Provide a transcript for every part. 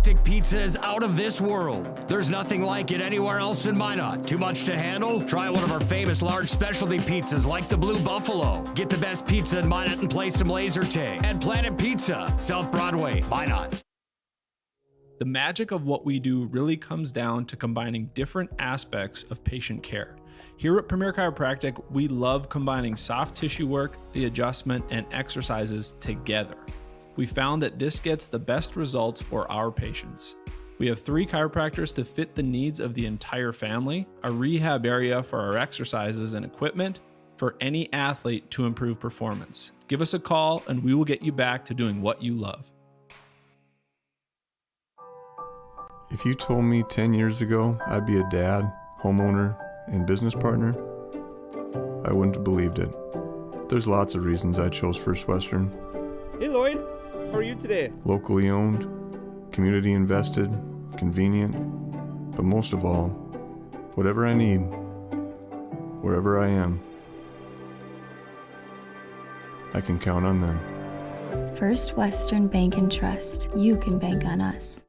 Intergalactic Pizza is out of this world. There's nothing like it anywhere else in Minot. Too much to handle? Try one of our famous large specialty pizzas like the Blue Buffalo. Get the best pizza in Minot and play some laser tag. At Planet Pizza, South Broadway, Minot. The magic of what we do really comes down to combining different aspects of patient care. Here at Premier Chiropractic, we love combining soft tissue work, the adjustment, and exercises together. We found that this gets the best results for our patients. We have 3 chiropractors to fit the needs of the entire family, a rehab area for our exercises and equipment for any athlete to improve performance. Give us a call and we will get you back to doing what you love. If you told me 10 years ago I'd be a dad, homeowner, and business partner, I wouldn't have believed it. There's lots of reasons I chose First Western. Hey Lloyd, how are you today? Locally owned, community invested, convenient, but most of all, whatever I need, wherever I am, I can count on them. First Western Bank and Trust. You can bank on us.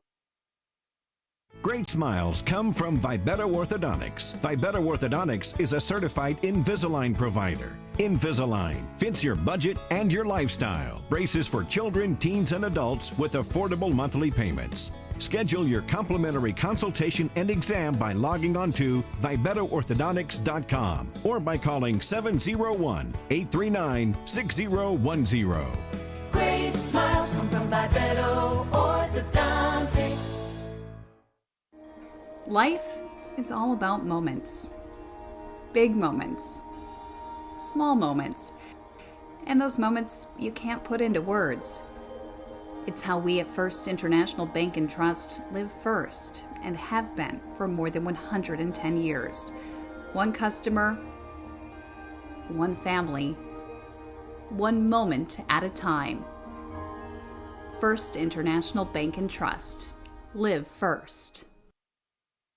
Great smiles come from Vibetta Orthodontics. Vibetta Orthodontics is a certified Invisalign provider. Invisalign fits your budget and your lifestyle. Braces for children, teens, and adults with affordable monthly payments. Schedule your complimentary consultation and exam by logging on to VibettaOrthodontics.com or by calling 701-839-6010. Great smiles come from Vibetta Orthodontics. Life is all about moments. Big moments. Small moments. And those moments you can't put into words. It's how we at First International Bank and Trust live first and have been for more than 110 years. One customer, one family, one moment at a time. First International Bank and Trust. Live first.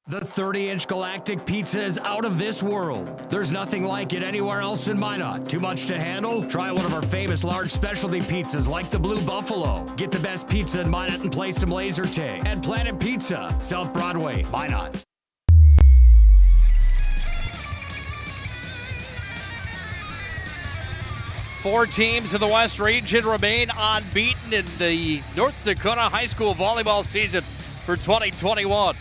The 30-inch Galactic Pizza is out of this world. There's nothing like it anywhere else in Minot. Too much to handle? Try one of our famous large specialty pizzas like the Blue Buffalo. Get the best pizza in Minot and play some laser tag. At Planet Pizza, South Broadway, Minot. Four teams in the West region remain unbeaten in the North Dakota high school volleyball season for 2021.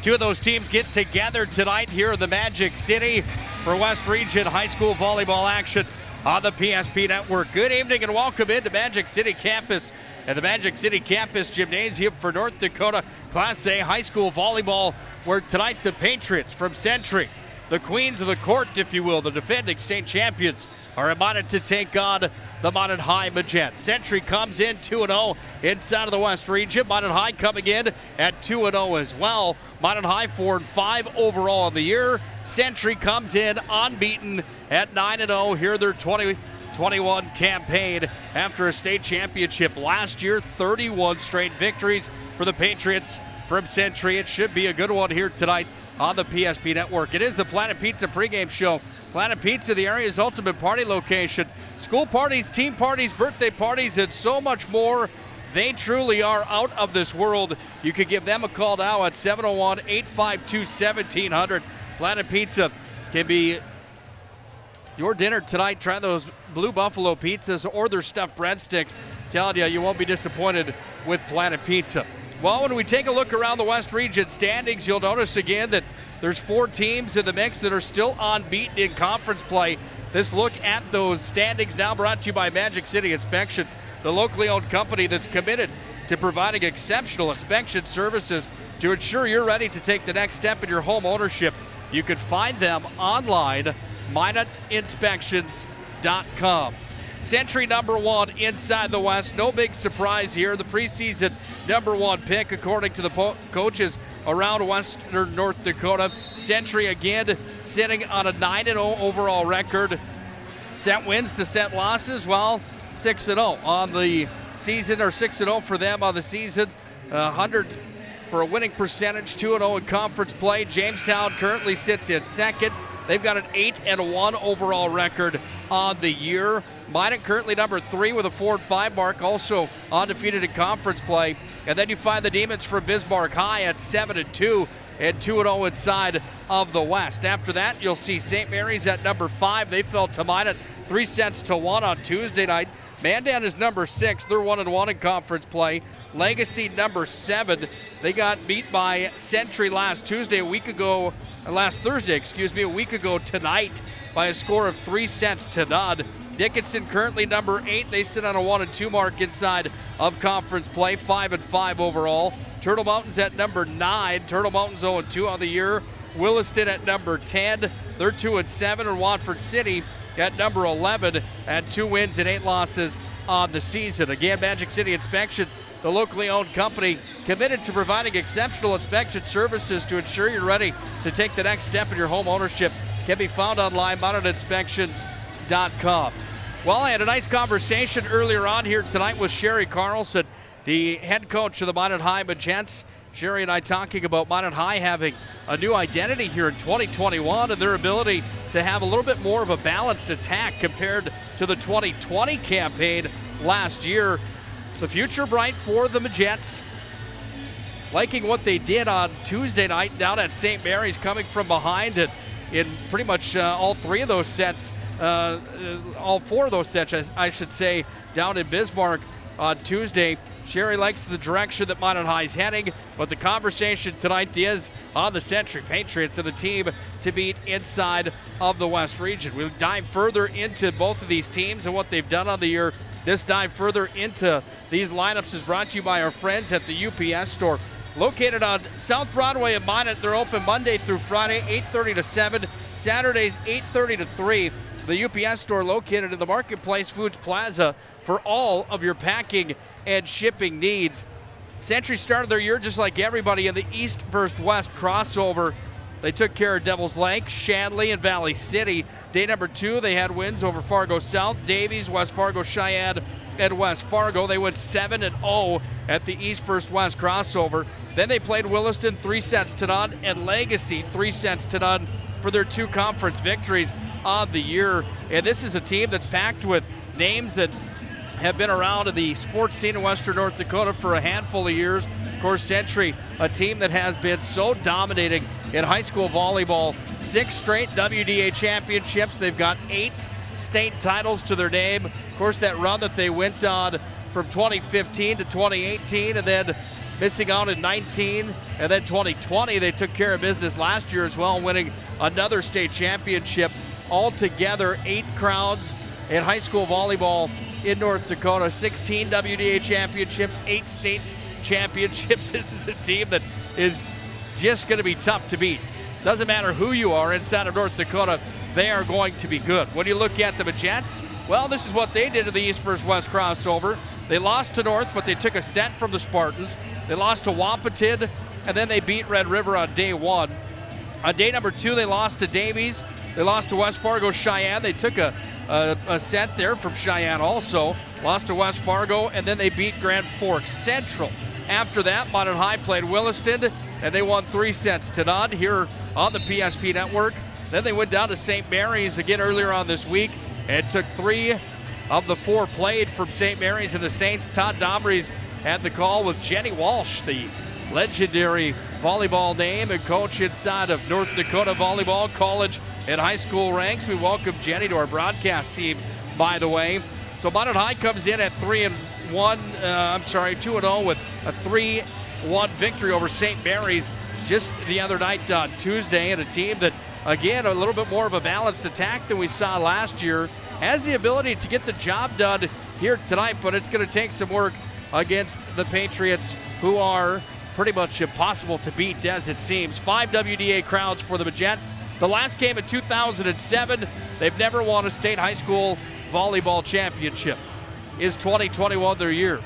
2 of those teams get together tonight here in the Magic City for West Region High School volleyball action on the PSP Network. Good evening and welcome into Magic City campus and the Magic City campus gymnasium for North Dakota Class A high school volleyball, where tonight the Patriots from Century, the queens of the court, if you will, the defending state champions, are invited to take on the Minot High Magents. Century comes in 2-0 inside of the West region. Minot High coming in at 2-0 as well. Minot High 4-5 overall in the year. Century comes in unbeaten at 9-0 here their 2021 campaign after a state championship last year. 31 straight victories for the Patriots from Century. It should be a good one here tonight on the PSP Network. It is the Planet Pizza pregame show. Planet Pizza, the area's ultimate party location. School parties, team parties, birthday parties, and so much more. They truly are out of this world. You can give them a call now at 701-852-1700. Planet Pizza can be your dinner tonight. Try those Blue Buffalo pizzas or their stuffed breadsticks. Telling you, you won't be disappointed with Planet Pizza. Well, when we take a look around the West Region standings, you'll notice again that there's 4 teams in the mix that are still unbeaten in conference play. This look at those standings now brought to you by Magic City Inspections, the locally owned company that's committed to providing exceptional inspection services to ensure you're ready to take the next step in your home ownership. You can find them online, MinotInspections.com. Century number 1 inside the West. No big surprise here. The preseason number 1 pick, according to the coaches around Western North Dakota. Century again sitting on a 9-0 overall record. Set wins to set losses, well, 6-0 on the season, or 6-0 for them on the season. 100 for a winning percentage, 2-0 in conference play. Jamestown currently sits in second. They've got an 8-1 overall record on the year. Minot currently number 3 with a 4-5 mark, also undefeated in conference play. And then you find the Demons from Bismarck High at 7-2 and 2-0 inside of the West. After that, you'll see St. Mary's at number 5. They fell to Minot 3-1 on Tuesday night. Mandan is number 6. They're 1-1 in conference play. Legacy number 7. They got beat by Century last Thursday, a week ago tonight by a score of 3-0. Dickinson currently number 8. They sit on a 1-2 mark inside of conference play, 5-5 overall. Turtle Mountain's at number 9. Turtle Mountain's 0-2 on the year. Williston at number 10. They're 2-7. And Watford City at number 11 at 2 wins and 8 losses on the season. Again, Magic City Inspections, the locally owned company committed to providing exceptional inspection services to ensure you're ready to take the next step in your home ownership, can be found online, mountaininspections.com. Well, I had a nice conversation earlier on here tonight with Sherry Carlson, the head coach of the Minot High Magents. Sherry and I talking about Minot High having a new identity here in 2021 and their ability to have a little bit more of a balanced attack compared to the 2020 campaign last year. The future bright for the Magents. Liking what they did on Tuesday night down at St. Mary's, coming from behind and in pretty much all 4 of those sets, I should say, down in Bismarck on Tuesday. Sherry likes the direction that Minot High's heading, but the conversation tonight is on the Century Patriots and the team to beat inside of the West region. We'll dive further into both of these teams and what they've done on the year. This dive further into these lineups is brought to you by our friends at the UPS store. Located on South Broadway in Minot, they're open Monday through Friday, 8:30 to 7, Saturdays 8:30 to 3. The UPS store located in the Marketplace Foods Plaza for all of your packing and shipping needs. Century started their year just like everybody in the East versus West crossover. They took care of Devil's Lake, Shanley, and Valley City. Day number 2, they had wins over Fargo South, Davies, West Fargo, Cheyenne, and West Fargo. They went 7-0 at the East versus West crossover. Then they played Williston 3-0 and Legacy 3-0 for their 2 conference victories on the year. And this is a team that's packed with names that have been around in the sports scene in Western North Dakota for a handful of years. Of course, Century, a team that has been so dominating in high school volleyball. 6 straight WDA championships. They've got 8 state titles to their name. Of course, that run that they went on from 2015 to 2018 and then missing out in 19, and then 2020 they took care of business last year as well, winning another state championship. Altogether, 8 crowns in high school volleyball in North Dakota, 16 WDA championships, 8 state championships. This is a team that is just going to be tough to beat. Doesn't matter who you are inside of North Dakota, they are going to be good. When you look at the Magents, well, this is what they did in the East versus West crossover. They lost to North, but they took a set from the Spartans. They lost to Wampatid, and then they beat Red River on day 1. On day number 2, they lost to Davies. They lost to West Fargo Cheyenne. They took a set there from Cheyenne also. Lost to West Fargo, and then they beat Grand Forks Central. After that, Minot High played Williston, and they won 3-0 here on the PSP network. Then they went down to St. Mary's again earlier on this week and took 3 of the 4 played from St. Mary's and the Saints. Todd Dombrys had the call with Jenny Walsh, the legendary volleyball name and coach inside of North Dakota volleyball college and high school ranks. We welcome Jenny to our broadcast team, by the way. So Minot High comes in at 2-0 with a 3-1 victory over St. Mary's just the other night on Tuesday, and a team that, again, a little bit more of a balanced attack than we saw last year. Has the ability to get the job done here tonight, but it's going to take some work against the Patriots, who are pretty much impossible to beat, as it seems. 5 WDA crowns for the Magents. The last game in 2007, they've never won a state high school volleyball championship. Is 2021 their year?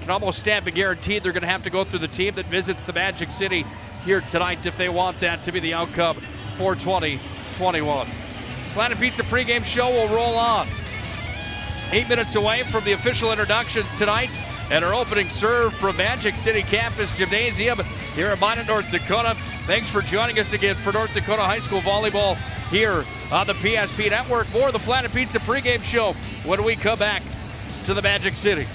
Can almost stand to guarantee they're going to have to go through the team that visits the Magic City here tonight if they want that to be the outcome for 2021. Planet Pizza pregame show will roll on. 8 minutes away from the official introductions tonight and our opening serve from Magic City Campus Gymnasium here in Minot, North Dakota. Thanks for joining us again for North Dakota High School Volleyball here on the PSP Network. More of the Planet Pizza pregame show when we come back to the Magic City.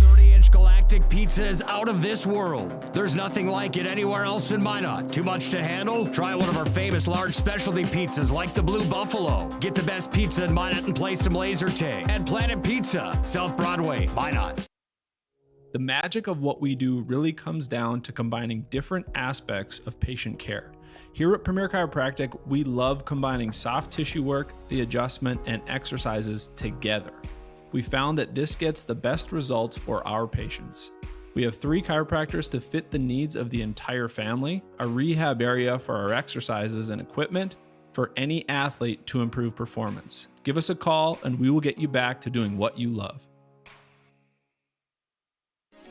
30-inch galactic pizza is out of this world. There's nothing like it anywhere else in Minot. Too much to handle? Try one of our famous large specialty pizzas like the Blue Buffalo. Get the best pizza in Minot and play some laser tag at Planet Pizza, South Broadway, Minot. The magic of what we do really comes down to combining different aspects of patient care. Here at Premier Chiropractic, we love combining soft tissue work, the adjustment, and exercises together. We found that this gets the best results for our patients. We have 3 chiropractors to fit the needs of the entire family, a rehab area for our exercises and equipment for any athlete to improve performance. Give us a call and we will get you back to doing what you love.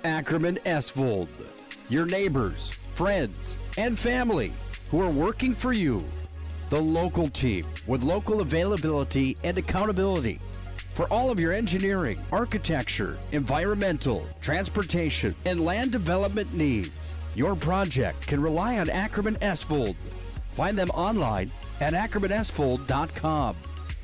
Ackerman Esvold, your neighbors, friends, and family who are working for you. The local team with local availability and accountability for all of your engineering, architecture, environmental, transportation, and land development needs. Your project can rely on Ackerman Esvold. Find them online at ackermanesvold.com.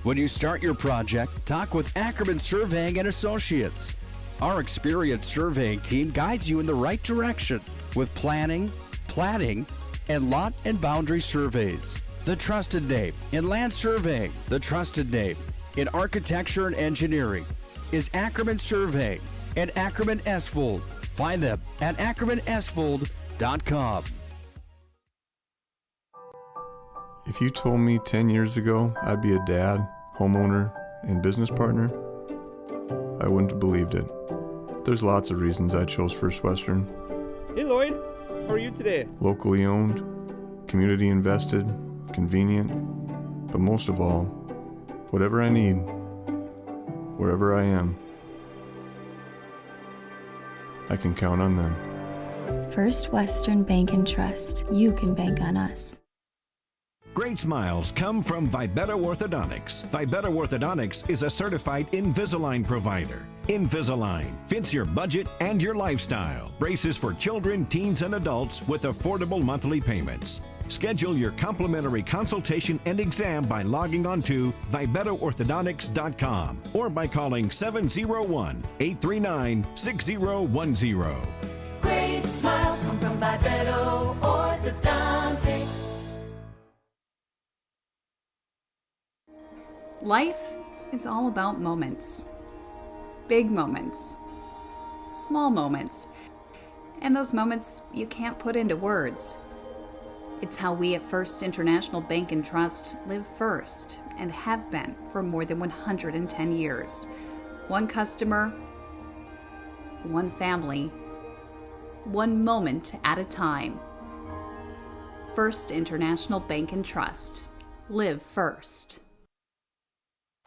When you start your project, talk with Ackerman Surveying and Associates. Our experienced surveying team guides you in the right direction with planning, platting, and lot and boundary surveys. The trusted name in land surveying, the trusted name in architecture and engineering is Ackerman Surveying and Ackerman Esvold. Find them at ackermanesvold.com. If you told me 10 years ago I'd be a dad, homeowner, and business partner, I wouldn't have believed it. There's lots of reasons I chose First Western. Hey Lloyd, how are you today? Locally owned, community invested, convenient, but most of all, whatever I need, wherever I am, I can count on them. First Western Bank and Trust. You can bank on us. Great smiles come from Vibetta Orthodontics. Vibetta Orthodontics is a certified Invisalign provider. Invisalign fits your budget and your lifestyle. Braces for children, teens, and adults with affordable monthly payments. Schedule your complimentary consultation and exam by logging on to VibettaOrthodontics.com or by calling 701-839-6010. Great smiles come from Vibetta Orthodontics. Life is all about moments. Big moments. Small moments. And those moments you can't put into words. It's how we at First International Bank and Trust live first and have been for more than 110 years. One customer, one family, one moment at a time. First International Bank and Trust. Live first.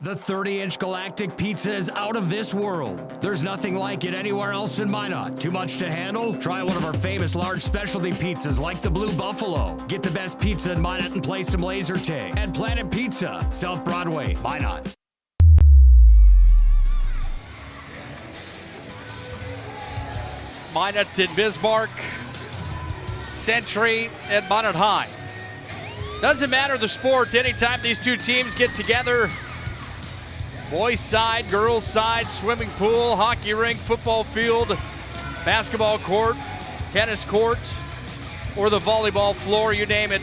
The 30-inch galactic pizza is out of this world. There's nothing like it anywhere else in Minot. Too much to handle? Try one of our famous large specialty pizzas like the Blue Buffalo. Get the best pizza in Minot and play some laser tag at Planet Pizza, South Broadway, Minot. Minot and Bismarck, Century and Minot High. Doesn't matter the sport, anytime these two teams get together, boys side, girls side, swimming pool, hockey rink, football field, basketball court, tennis court, or the volleyball floor, you name it.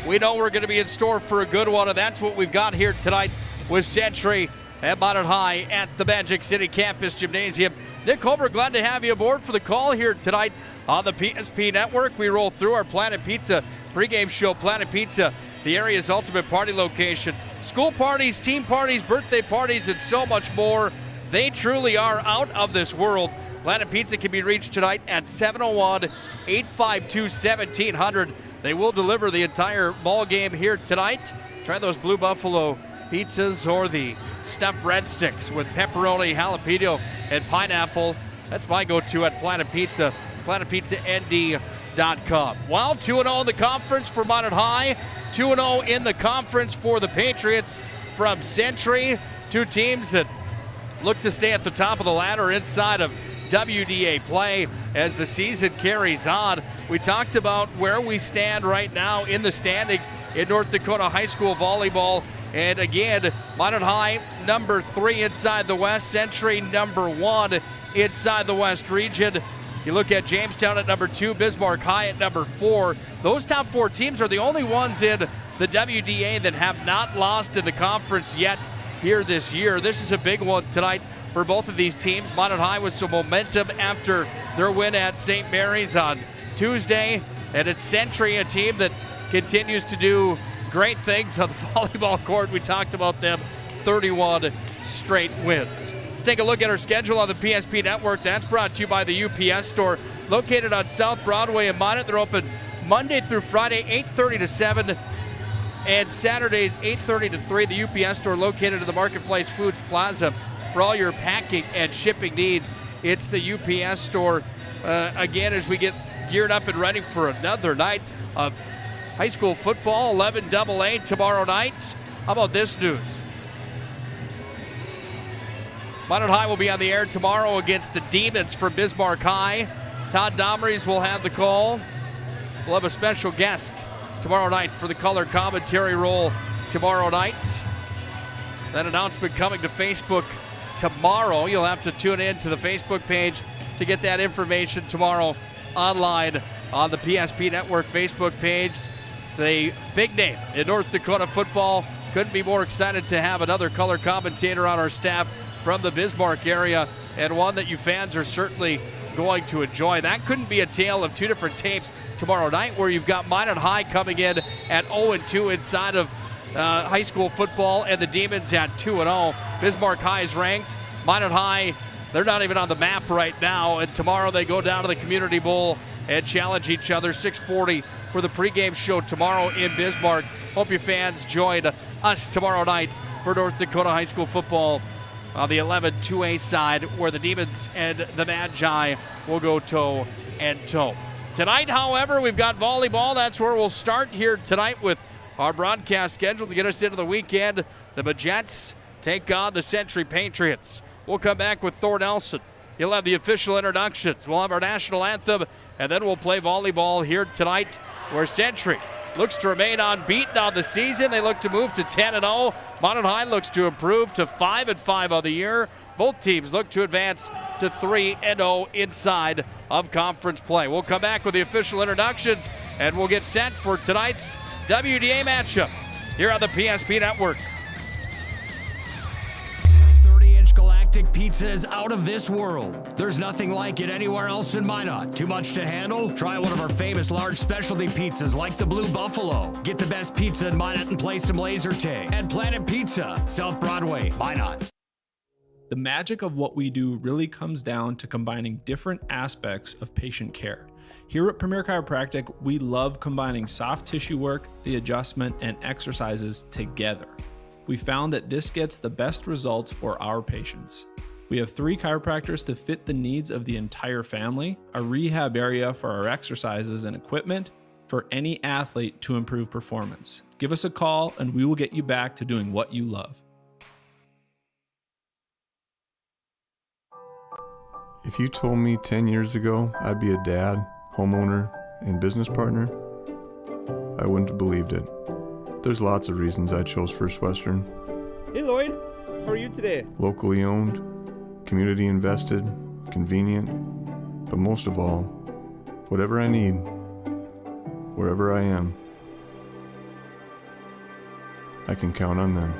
We know we're going to be in store for a good one, and that's what we've got here tonight with Century and Minot High at the Magic City Campus Gymnasium. Nick Holbert, glad to have you aboard for the call here tonight on the PSP Network. We roll through our Planet Pizza pregame show. Planet Pizza, the area's ultimate party location. School parties, team parties, birthday parties, and so much more. They truly are out of this world. Planet Pizza can be reached tonight at 701-852-1700. They will deliver the entire ball game here tonight. Try those Blue Buffalo pizzas or the stuffed breadsticks with pepperoni, jalapeno, and pineapple. That's my go-to at Planet Pizza, planetpizzaND.com. Well, 2-0 in the conference for Minot High, 2-0 in the conference for the Patriots from Century. Two teams that look to stay at the top of the ladder inside of WDA play as the season carries on. We talked about where we stand right now in the standings in North Dakota high school volleyball. And again, Minot High, number 3 inside the West, Century, number 1 inside the West region. You look at Jamestown at number 2, Bismarck High at number 4. Those top 4 teams are the only ones in the WDA that have not lost in the conference yet here this year. This is a big one tonight for both of these teams. Minot High with some momentum after their win at St. Mary's on Tuesday. And it's Century, a team that continues to do great things on the volleyball court. We talked about them, 31 straight wins. Let's take a look at our schedule on the PSP Network. That's brought to you by the UPS store located on South Broadway in Minot. They're open Monday through Friday, 8:30 to 7, and Saturdays, 8:30 to 3. The UPS store located in the Marketplace Foods Plaza. For all your packing and shipping needs, it's the UPS store. Again, as we get geared up and ready for another night of high school football, 11 AA tomorrow night. How about this news? Minot High will be on the air tomorrow against the Demons from Bismarck High. Todd Domrys will have the call. We'll have a special guest tomorrow night for the color commentary role tomorrow night. That announcement coming to Facebook tomorrow. You'll have to tune in to the Facebook page to get that information tomorrow online on the PSP Network Facebook page. It's a big name in North Dakota football. Couldn't be more excited to have another color commentator on our staff from the Bismarck area, and one that you fans are certainly going to enjoy. That couldn't be a tale of two different tapes tomorrow night, where you've got Minot High coming in at 0-2 inside of high school football, and the Demons at 2-0. Bismarck High is ranked. Minot High, they're not even on the map right now, and tomorrow they go down to the Community Bowl and challenge each other. 6:40 for the pregame show tomorrow in Bismarck. Hope you fans join us tomorrow night for North Dakota high school football on the 11-2A side, where the Demons and the Magi will go toe and toe. Tonight, however, we've got volleyball. That's where we'll start here tonight with our broadcast schedule to get us into the weekend. The Majets take on the Century Patriots. We'll come back with Thor Nelson. He'll have the official introductions. We'll have our national anthem, and then we'll play volleyball here tonight, where Century looks to remain unbeaten on the season. They look to move to 10-0. Minot High looks to improve to 5-5 on the year. Both teams look to advance to 3-0 inside of conference play. We'll come back with the official introductions, and we'll get set for tonight's WDA matchup here on the PSP Network. 30-inch Galactic Pizza is out of this world. There's nothing like it anywhere else in Minot. Too much to handle? Try one of our famous large specialty pizzas like the Blue Buffalo. Get the best pizza in Minot and play some laser tag at Planet Pizza, South Broadway, Minot. The magic of what we do really comes down to combining different aspects of patient care. Here at Premier Chiropractic, we love combining soft tissue work, the adjustment, and exercises together. We found that this gets the best results for our patients. We have 3 chiropractors to fit the needs of the entire family, a rehab area for our exercises and equipment for any athlete to improve performance. Give us a call and we will get you back to doing what you love. If you told me 10 years ago I'd be a dad, homeowner, and business partner, I wouldn't have believed it. There's lots of reasons I chose First Western. Hey Lloyd, how are you today? Locally owned, community invested, convenient, but most of all, whatever I need, wherever I am, I can count on them.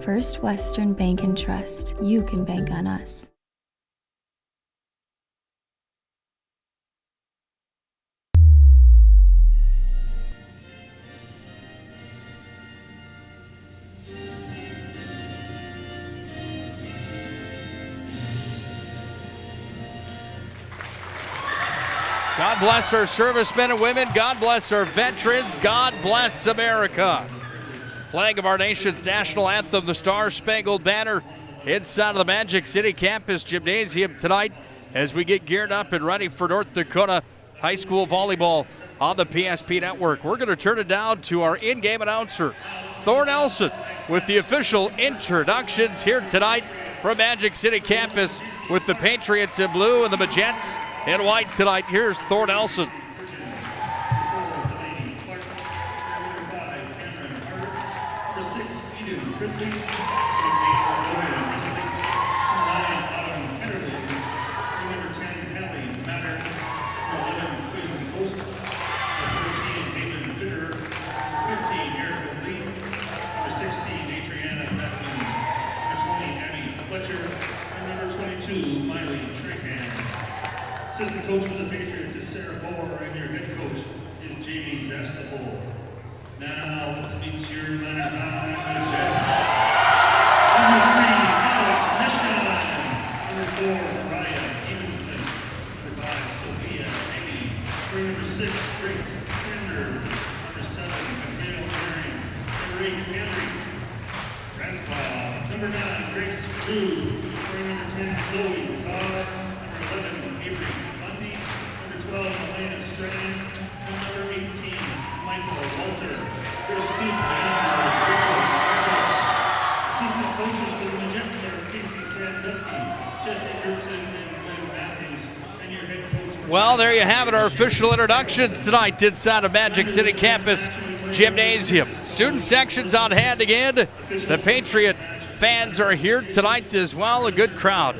First Western Bank and Trust. You can bank on us. God bless our servicemen and women. God bless our veterans. God bless America. Playing of our nation's national anthem, the Star-Spangled Banner, inside of the Magic City Campus Gymnasium tonight as we get geared up and ready for North Dakota high school volleyball on the PSP Network. We're going to turn it down to our in-game announcer, Thor Nelson, with the official introductions here tonight from Magic City campus with the Patriots in blue and the Magents in white tonight. Here's Thor Nelson. Assistant coach for the Patriots is Sarah Bohr, and your head coach is Jamie Zestapol. Now let's meet your Minot Magents. Number 3, Alex Neshan. Number 4, Mariah Evenson. Number 5, Sophia Eggy. Number 6, Grace Sanders. Number 7, Mikhail Herring. Number 8, Henry Francois. Number 9, Grace Rude. Number 10, Zoe Zar. Number 11, Avery Bundy. Number 12, Elena Strand. And number 18, Michael Walter. Their student manager is Rachel Rickle. Assistant coaches for the Magents are Casey Sandusky, Jesse Gertson, and Glenn Matthews. And your head coach. Well, there you have it, our official introductions tonight inside of Magic City Campus Gymnasium. Student sections on hand again. The Patriot fans are here tonight as well, a good crowd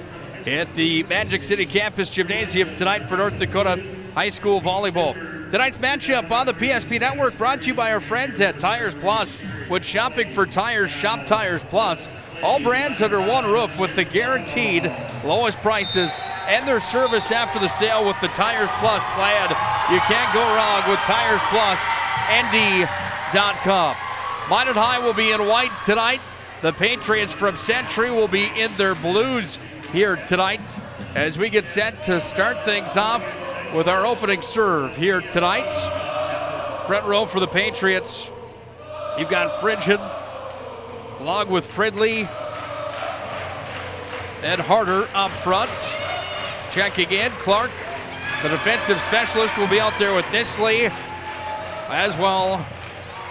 at the Magic City Campus Gymnasium tonight for North Dakota High School Volleyball. Tonight's matchup on the PSP Network brought to you by our friends at Tires Plus. When shopping for tires, shop Tires Plus. All brands under one roof with the guaranteed lowest prices and their service after the sale with the Tires Plus plan. You can't go wrong with Tires Plus, ND.com. Minot High will be in white tonight. The Patriots from Century will be in their blues here tonight as we get set to start things off with our opening serve here tonight. Front row for the Patriots. You've got Frigid along with Fridley and Harder up front. Checking in, Clark, the defensive specialist, will be out there with Nisley as well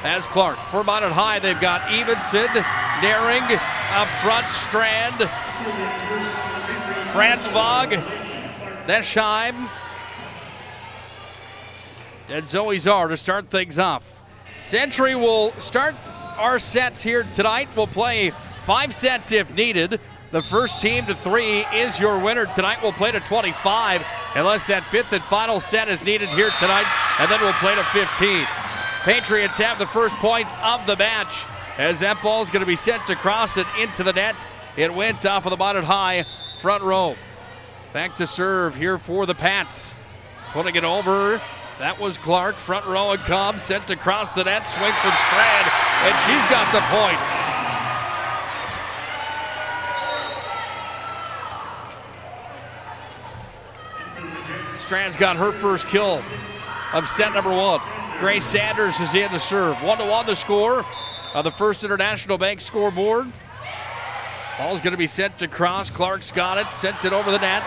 as Clark. For Minot High, they've got Evenson, Daring up front, Strand, Franz Vog, Nesheim, and Zoe Zar to start things off. Century will start our sets here tonight. We'll play 5 sets if needed. The first team to 3 is your winner tonight. We'll play to 25 unless that 5th and final set is needed here tonight, and then we'll play to 15. Patriots have the first points of the match as that ball is going to be sent across it into the net. It went off of the Minot High front row. Back to serve here for the Pats. Putting it over. That was Clark. Front row it comes. Sent across the net. Swing from Strand. And she's got the points. Strand's got her first kill of set number 1. Grace Sanders is in to serve. 1-1 the score on the First International Bank scoreboard. Ball's going to be sent across. Clark's got it. Sent it over the net.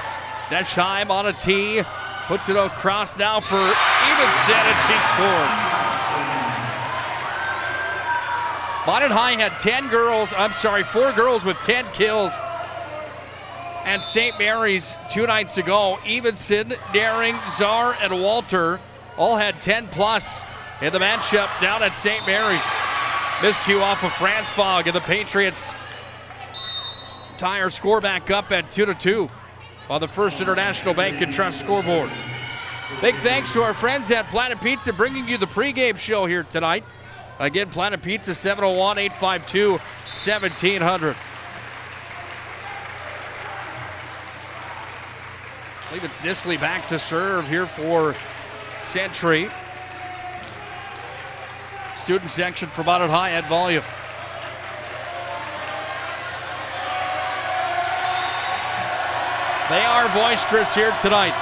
Nesheim on a tee. Puts it across now for Evenson, and she scores. Minot High had 4 girls with 10 kills at St. Mary's 2 nights ago. Evenson, Daring, Zar, and Walter all had 10 plus in the matchup down at St. Mary's. Miscue off of Franz Vog, and the Patriots tie our score back up at 2-2 on the First International Bank and Trust scoreboard. Big thanks to our friends at Planet Pizza bringing you the pregame show here tonight. Again, Planet Pizza, 701-852-1700. I believe it's Nisley back to serve here for Century. Student section for Minot High at volume. They are boisterous here tonight.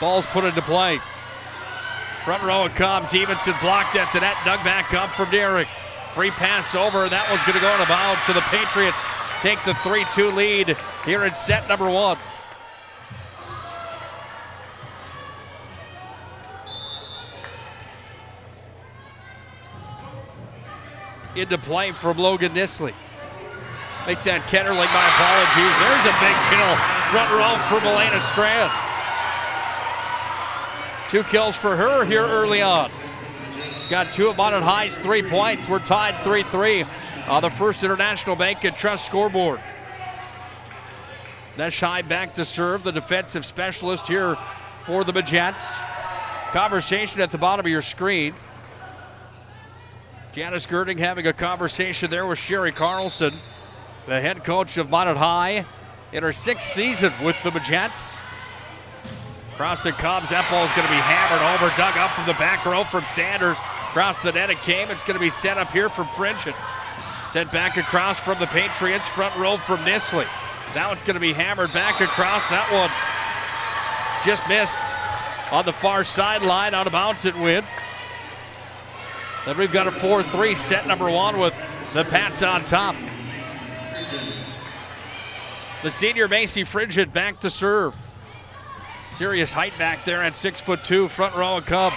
Ball's put into play. Front row it comes. Evenson blocked at the net. Dug back up from Derrick. Free pass over. That one's going to go out of bounds. So the Patriots take the 3-2 lead here in set number 1. Into play from Logan Nisley. Make that Kennerling, my apologies. There's a big kill. Front row for Milena Strand. 2 kills for her here early on. She's got 2 of Minot High's 3 points. We're tied 3-3 on the First International Bank and Trust scoreboard. Nesh High back to serve, the defensive specialist here for the Magents. Conversation at the bottom of your screen. Janice Girding having a conversation there with Sherry Carlson, the head coach of Minot High in her 6th season with the Magents. Cross it comes, that ball is going to be hammered over, dug up from the back row from Sanders. Across the net it came, it's going to be set up here from Fringent. Sent back across from the Patriots, front row from Nisley. Now it's going to be hammered back across, that one just missed on the far sideline, out of bounds it went. Then we've got a 4-3 set number 1 with the Pats on top. The senior Macy Fringent back to serve. Serious height back there at 6'2", front row it comes.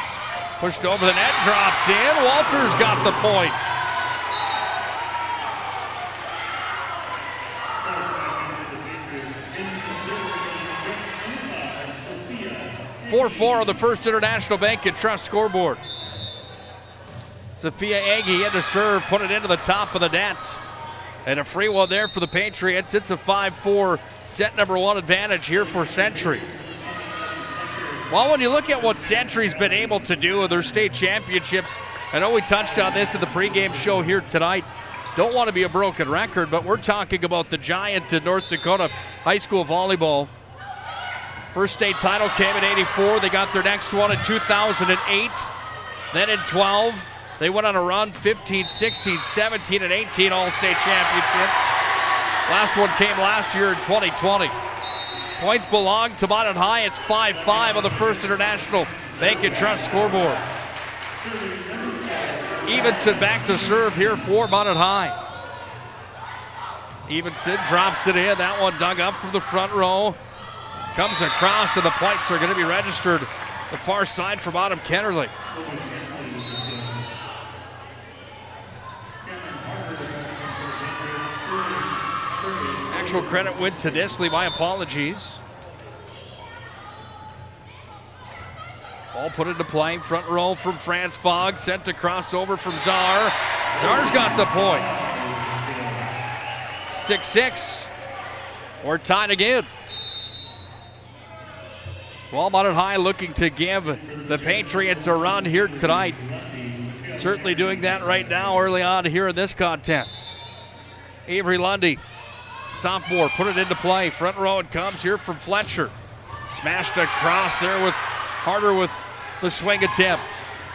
Pushed over the net, drops in. Walters got the point. 4-4 on the First International Bank and Trust scoreboard. Sophia Agee in to serve, put it into the top of the net. And a free one there for the Patriots. It's a 5-4 set number 1 advantage here for Century. Well, when you look at what Century's been able to do with their state championships, I know we touched on this in the pregame show here tonight. Don't want to be a broken record, but we're talking about the giant in North Dakota high school volleyball. First state title came in '84. They got their next one in 2008. Then in 12, they went on a run, 15, 16, 17, and 18 all-state championships. Last one came last year in 2020. Points belong to Minot High. It's 5-5 on the First International Bank and Trust scoreboard. Evenson back to serve here for Minot High. Evenson drops it in. That one dug up from the front row. Comes across, and the points are going to be registered the far side from Autumn Kennerly. Actual credit went to Nisley. My apologies. Ball put into play. Front row from Franz Fogg. Sent to crossover from Czar. Czar's got the point. 6-6. We're tied again. Well, Minot High looking to give the Patriots a run here tonight. Certainly doing that right now early on here in this contest. Avery Lundy, sophomore, put it into play. Front row it comes here from Fletcher. Smashed across there with Harder with the swing attempt.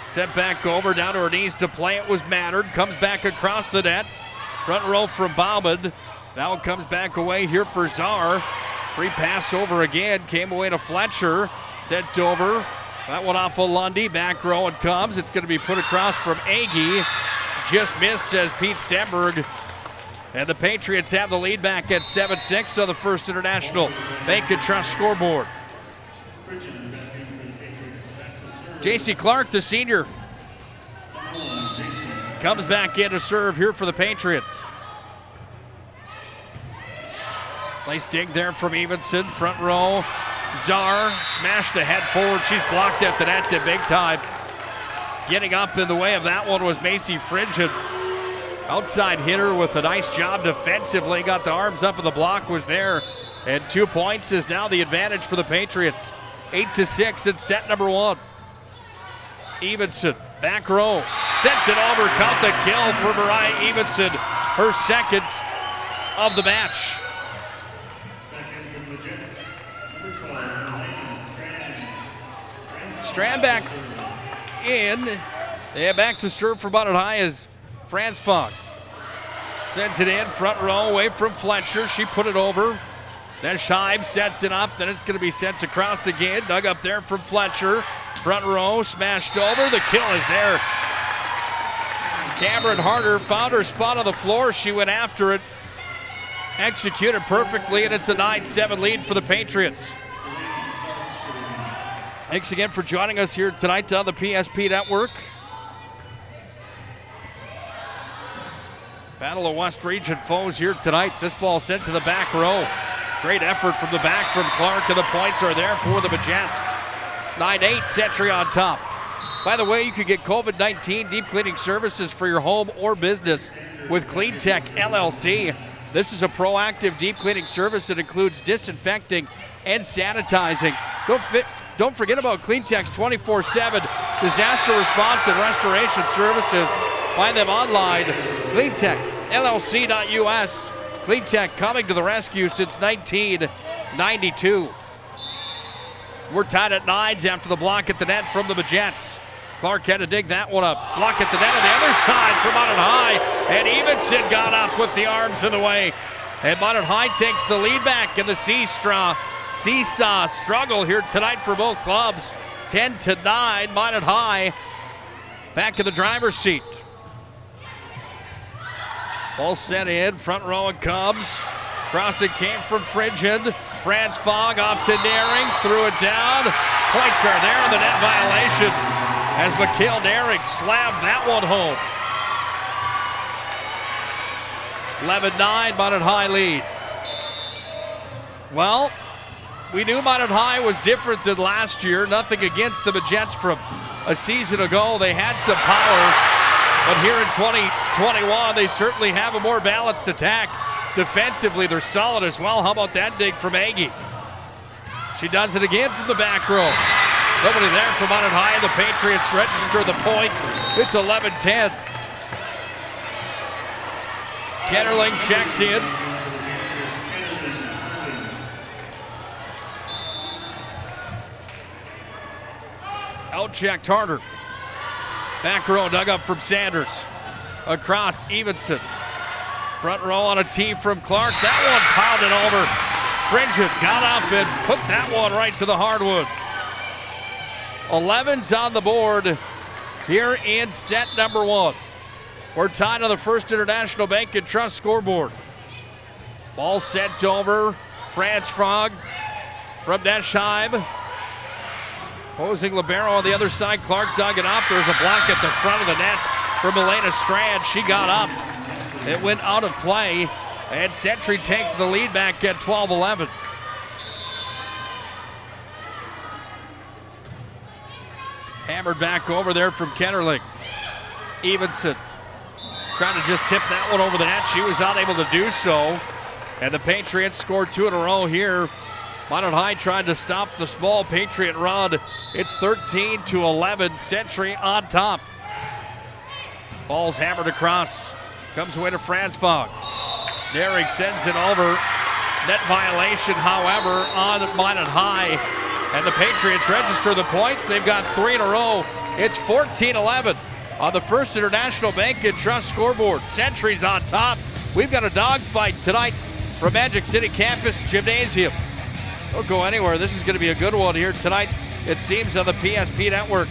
Sent back over, down to her knees to play. It was Mattern. Comes back across the net. Front row from Bauman. Now it comes back away here for Czar. Free pass over again. Came away to Fletcher. Sent over. That one off of Lundy. Back row it comes. It's going to be put across from Agee. Just missed, says Pete Stenberg. And the Patriots have the lead back at 7-6 on the First International Bank and Trust scoreboard. J.C. Clark, the senior, comes back in to serve here for the Patriots. Nice dig there from Evenson, front row. Czar smashed the head forward. She's blocked at the net to big time. Getting up in the way of that one was Macy Fringent. Outside hitter with a nice job defensively. Got the arms up and the block was there. And 2 points is now the advantage for the Patriots. 8-6 in set number 1. Evenson, back row, sent it over, caught the kill for Mariah Evenson, her second of the match. Strand back in, yeah, back to serve for Minot High is Franz Fogg. Sends it in, front row, away from Fletcher, she put it over. Then Scheib sets it up, then it's going to be sent across again, dug up there from Fletcher. Front row, smashed over, the kill is there. Cameron Harder found her spot on the floor, she went after it. Executed perfectly, and it's a 9-7 lead for the Patriots. Thanks again for joining us here tonight on the PSP Network. Battle of West Region foes here tonight. This ball sent to the back row. Great effort from the back from Clark, and the points are there for the Magents. 9-8, Century on top. By the way, you can get COVID-19 deep cleaning services for your home or business with CleanTech LLC. This is a proactive deep cleaning service that includes disinfecting and sanitizing. Don't forget about CleanTech's 24/7 disaster response and restoration services. Find them online, cleantechllc.us. CleanTech coming to the rescue since 1992. We're tied at 9s after the block at the net from the Magents. Clark had to dig that one up. Block at the net on the other side for Minot High. And Evenson got up with the arms in the way. And Minot High takes the lead back in the seesaw struggle here tonight for both clubs. 10-9, Minot High back in the driver's seat. Ball sent in, front row it comes. Crossing came from Frigid. Franz Fogg off to Naring, threw it down. Points are there in the net violation as Mikhail Naring slammed that one home. 11-9, Minot High leads. Well, we knew Minot High was different than last year. Nothing against the Magents from a season ago. They had some power, but here in 2021, they certainly have a more balanced attack. Defensively, they're solid as well. How about that dig from Aggie? She does it again from the back row. Nobody there for Minot High. The Patriots register the point. It's 11-10. Ketterling checks in. Out-checked harder. Back row dug up from Sanders. Across Evenson. Front row on a tee from Clark. That one pounded over. Frigid got up and put that one right to the hardwood. 11's on the board here in set number 1. We're tied on the First International Bank and Trust scoreboard. Ball sent over. Franz Fogg from Deschheim. Posing libero on the other side. Clark dug it up. There's a block at the front of the net from Elena Strand. She got up. It went out of play, and Century takes the lead back at 12-11. Hammered back over there from Ketterling. Evenson trying to just tip that one over the net. She was unable to do so, and the Patriots scored 2 in a row here. Minot High trying to stop the small Patriot run. It's 13-11, Century on top. Ball's hammered across. Comes away to Franz Fogg. Derrick sends it over. Net violation, however, on Minot High. And the Patriots register the points. They've got 3 in a row. It's 14-11 on the First International Bank and Trust scoreboard. Century's on top. We've got a dogfight tonight from Magic City Campus Gymnasium. Don't go anywhere. This is going to be a good one here tonight, it seems, on the PSP Network.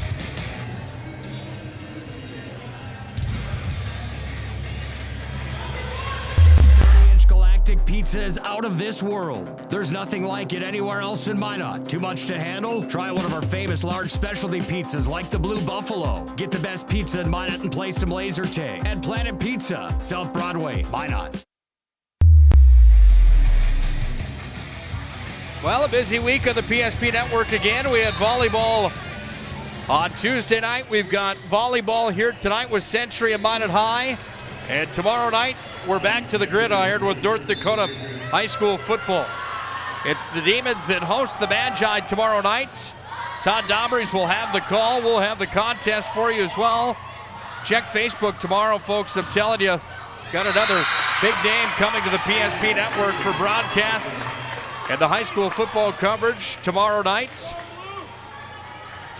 Pizza is out of this world. There's nothing like it anywhere else in Minot. Too much to handle? Try one of our famous large specialty pizzas like the Blue Buffalo. Get the best pizza in Minot and play some laser tag at Planet Pizza, South Broadway, Minot. Well, a busy week on the PSP Network again. We had volleyball on Tuesday night. We've got volleyball here tonight with Century and Minot High. And tomorrow night, we're back to the gridiron with North Dakota high school football. It's the Demons that host the Magi tomorrow night. Todd Dobries will have the call. We'll have the contest for you as well. Check Facebook tomorrow, folks. I'm telling you, got another big name coming to the PSP Network for broadcasts and the high school football coverage tomorrow night.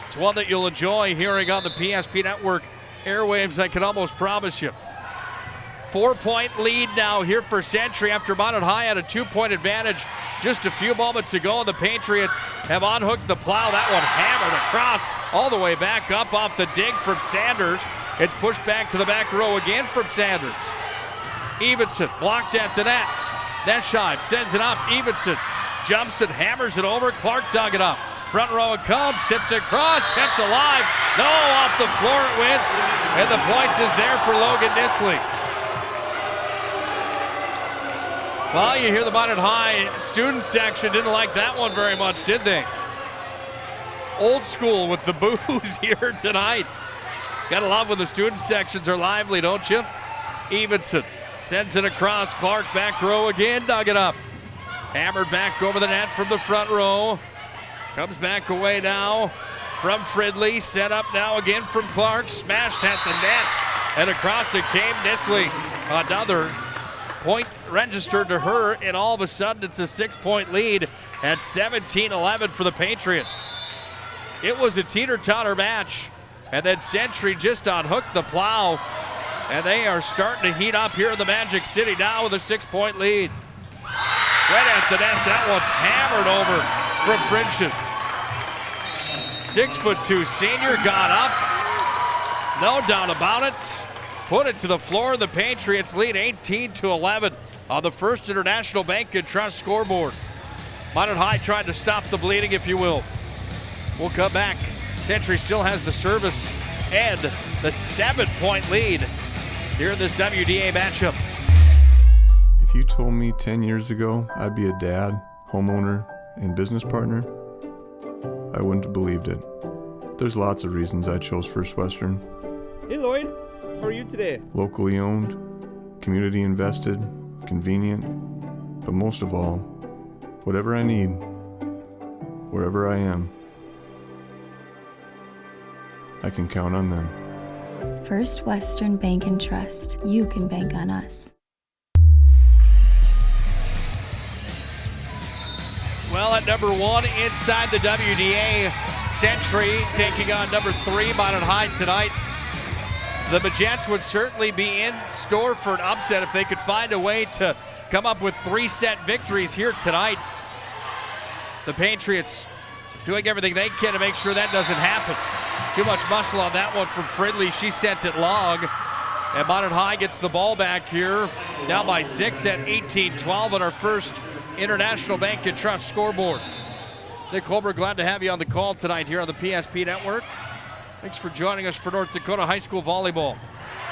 It's one that you'll enjoy hearing on the PSP Network airwaves, I can almost promise you. 4-point lead now here for Century after Minot High had a 2-point advantage just a few moments ago. The Patriots have unhooked the plow. That one hammered across all the way back up off the dig from Sanders. It's pushed back to the back row again from Sanders. Evenson blocked at the net. Deschheim sends it up. Evenson jumps and hammers it over. Clark dug it up. Front row it comes, tipped across, kept alive. No, off the floor it went. And the point is there for Logan Nisley. Well, you hear the Minot High student section didn't like that one very much, did they? Old school with the boos here tonight. Gotta love when the student sections are lively, don't you? Evenson sends it across. Clark back row again, dug it up. Hammered back over the net from the front row. Comes back away now from Fridley. Set up now again from Clark. Smashed at the net. And across it came Nisley. Another point registered to her, and all of a sudden it's a 6-point lead at 17-11 for the Patriots. It was a teeter-totter match, and then Century just unhooked the plow, and they are starting to heat up here in the Magic City now with a 6-point lead. Right at the net, that one's hammered over from Fridgen. 6'2" senior got up, no doubt about it. Put it to the floor. The Patriots lead 18-11 on the First International Bank and Trust scoreboard. Minot High tried to stop the bleeding, if you will. We'll come back. Century still has the service and the 7-point lead here in this WDA matchup. If you told me 10 years ago I'd be a dad, homeowner, and business partner, I wouldn't have believed it. There's lots of reasons I chose First Western. Hey Lloyd, how are you today? Locally owned, community invested, convenient, but most of all, whatever I need, wherever I am, I can count on them. First Western Bank and Trust. You can bank on us. Well, at number 1 inside the WDA, Century taking on number 3, Minot High tonight. The Magents would certainly be in store for an upset if they could find a way to come up with 3-set victories here tonight. The Patriots doing everything they can to make sure that doesn't happen. Too much muscle on that one from Fridley. She sent it long. And Minot High gets the ball back here, down by 6 at 18-12 on our First International Bank and Trust scoreboard. Nick Holberg, glad to have you on the call tonight here on the PSP Network. Thanks for joining us for North Dakota High School Volleyball.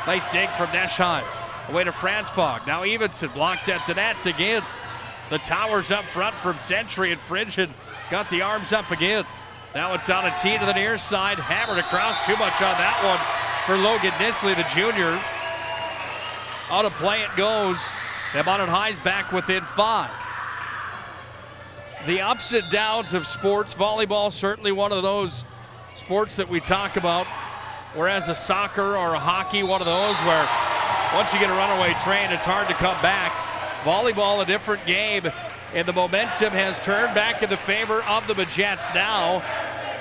Nice dig from Neschheim. Away to Franz Fogg. Now Evenson blocked at the net again. The towers up front from Century, and Fridgen got the arms up again. Now it's on a tee to the near side. Hammered across. Too much on that one for Logan Nisley, the junior. Out of play it goes. And Minot High's back within 5. The ups and downs of sports. Volleyball certainly one of those sports that we talk about, whereas a soccer or a hockey, one of those where once you get a runaway train, it's hard to come back. Volleyball, a different game, and the momentum has turned back in the favor of the Magents now.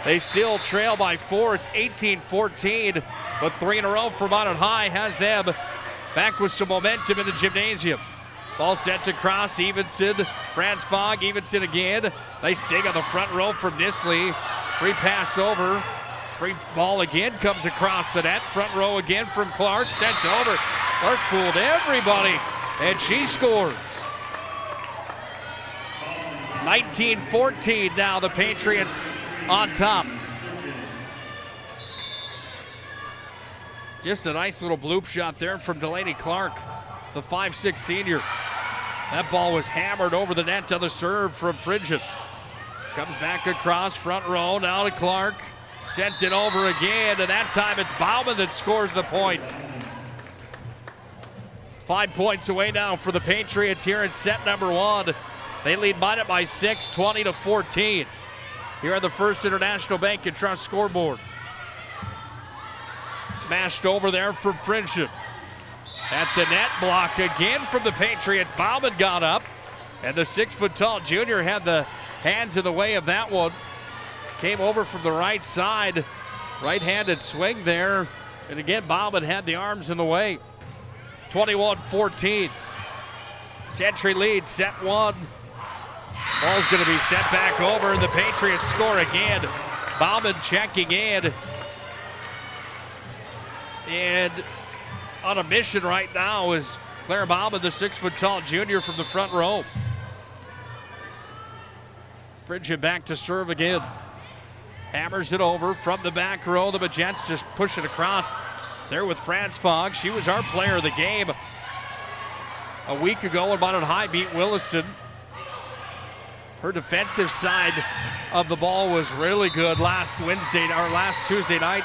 They still trail by 4. It's 18-14, but 3 in a row for Minot High has them back with some momentum in the gymnasium. Ball set to cross, Evenson, Franz Fogg, Evenson again. Nice dig on the front row from Nisley. Free pass over. Free ball again comes across the net. Front row again from Clark. Sent over. Clark fooled everybody, and she scores. 19-14 now, the Patriots on top. Just a nice little bloop shot there from Delaney Clark, the 5'6" senior. That ball was hammered over the net to the serve from Fridgen. Comes back across, front row, now to Clark. Sent it over again, and that time it's Bauman that scores the point. 5 points away now for the Patriots here in set number 1. They lead Minot by 6, 20-14. Here on the First International Bank and Trust scoreboard. Smashed over there from Fridgen. At the net, block again from the Patriots. Bauman got up, and the 6-foot-tall junior had the hands in the way of that one. Came over from the right side. Right-handed swing there. And again, Bauman had the arms in the way. 21-14. Century leads set 1. Ball's going to be sent back over, and the Patriots score again. Bauman checking in. And on a mission right now is Claire Bauman, the 6-foot-tall junior from the front row. Fridgen back to serve again. Hammers it over from the back row. The Magents just push it across there with Franz Fogg. She was our player of the game. a week ago when Minot High beat Williston. Her defensive side of the ball was really good last Thursday night,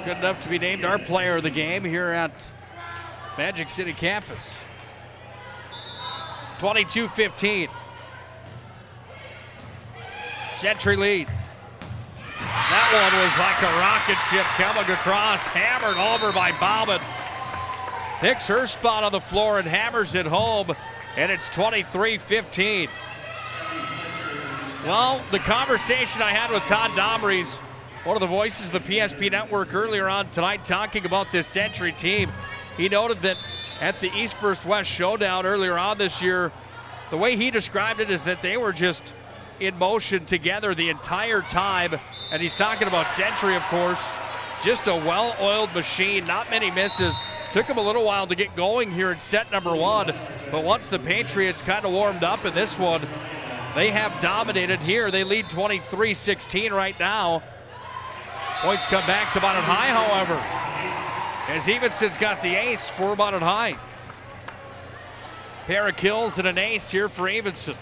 Good enough to be named our player of the game here at Magic City campus. 22-15. Century leads. That one was like a rocket ship coming across, hammered over by Bauman. Picks her spot on the floor and hammers it home, and it's 23-15. Well, the conversation I had with Todd Domrys, one of the voices of the PSP Network earlier on tonight, talking about this Century team, he noted that at the East vs. West showdown earlier on this year, the way he described it is that they were just in motion together the entire time. And he's talking about Century, of course, just a well-oiled machine, not many misses. Took them a little while to get going here in set number one, but once the Patriots kind of warmed up in this one, they have dominated here. They lead 23-16 right now. Points come back to Minot High, however, as Evenson's got the ace for Minot High. Pair of kills and an ace here for Evenson.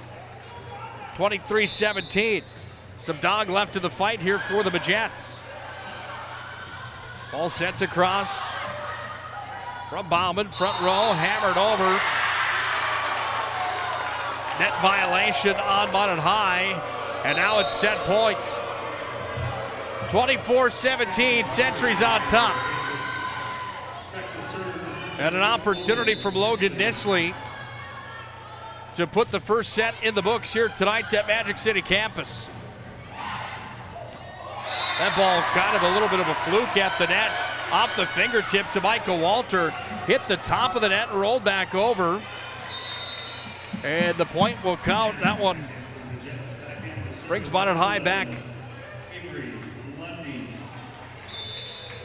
23-17. Some dog left in the fight here for the Majettes. Ball sent across from Bauman, front row, hammered over. Net violation on Minot High, and now it's set point. 24-17, Century's on top. And an opportunity from Logan Nisley to put the first set in the books here tonight at Magic City campus. That ball kind of a little bit of a fluke at the net. Off the fingertips of Michael Walter. Hit the top of the net and rolled back over. And the point will count. That one brings Minot High back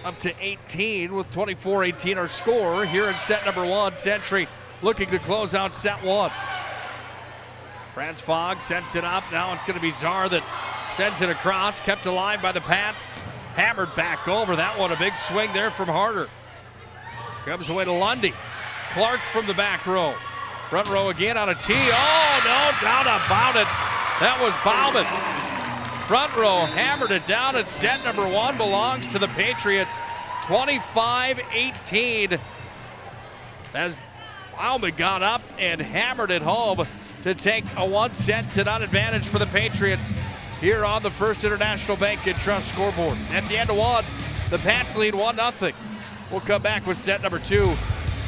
up to 18 with 24-18 our score here in set number one. Century looking to close out set one. Franz Fogg sends it up. Now it's going to be Czar that sends it across. Kept alive by the Pats. Hammered back over. That one a big swing there from Harder. Comes away to Lundy. Clark from the back row. Front row again on a tee. Oh, no doubt about it. That was Bauman. Front row hammered it down, and set number one belongs to the Patriots. 25-18. As Bauman got up and hammered it home to take a 1-set-to-none advantage for the Patriots here on the First International Bank & Trust scoreboard. At the end of one, the Pats lead 1-0. We'll come back with set number two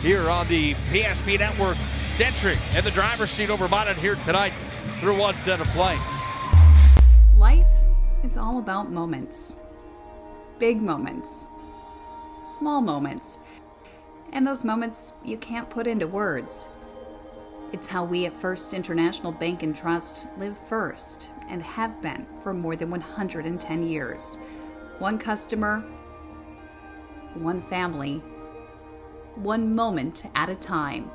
here on the PSP Network. Century in the driver's seat over Minot here tonight through one set of play. Life is all about moments. Big moments. Small moments. And those moments you can't put into words. It's how we at First International Bank & Trust live first and have been for more than 110 years. One customer, one family, one moment at a time.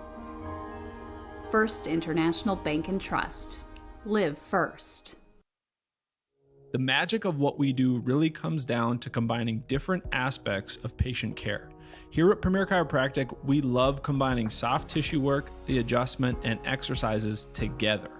First International Bank & Trust. Live first. The magic of what we do really comes down to combining different aspects of patient care. Here at Premier Chiropractic, we love combining soft tissue work, the adjustment, and exercises together.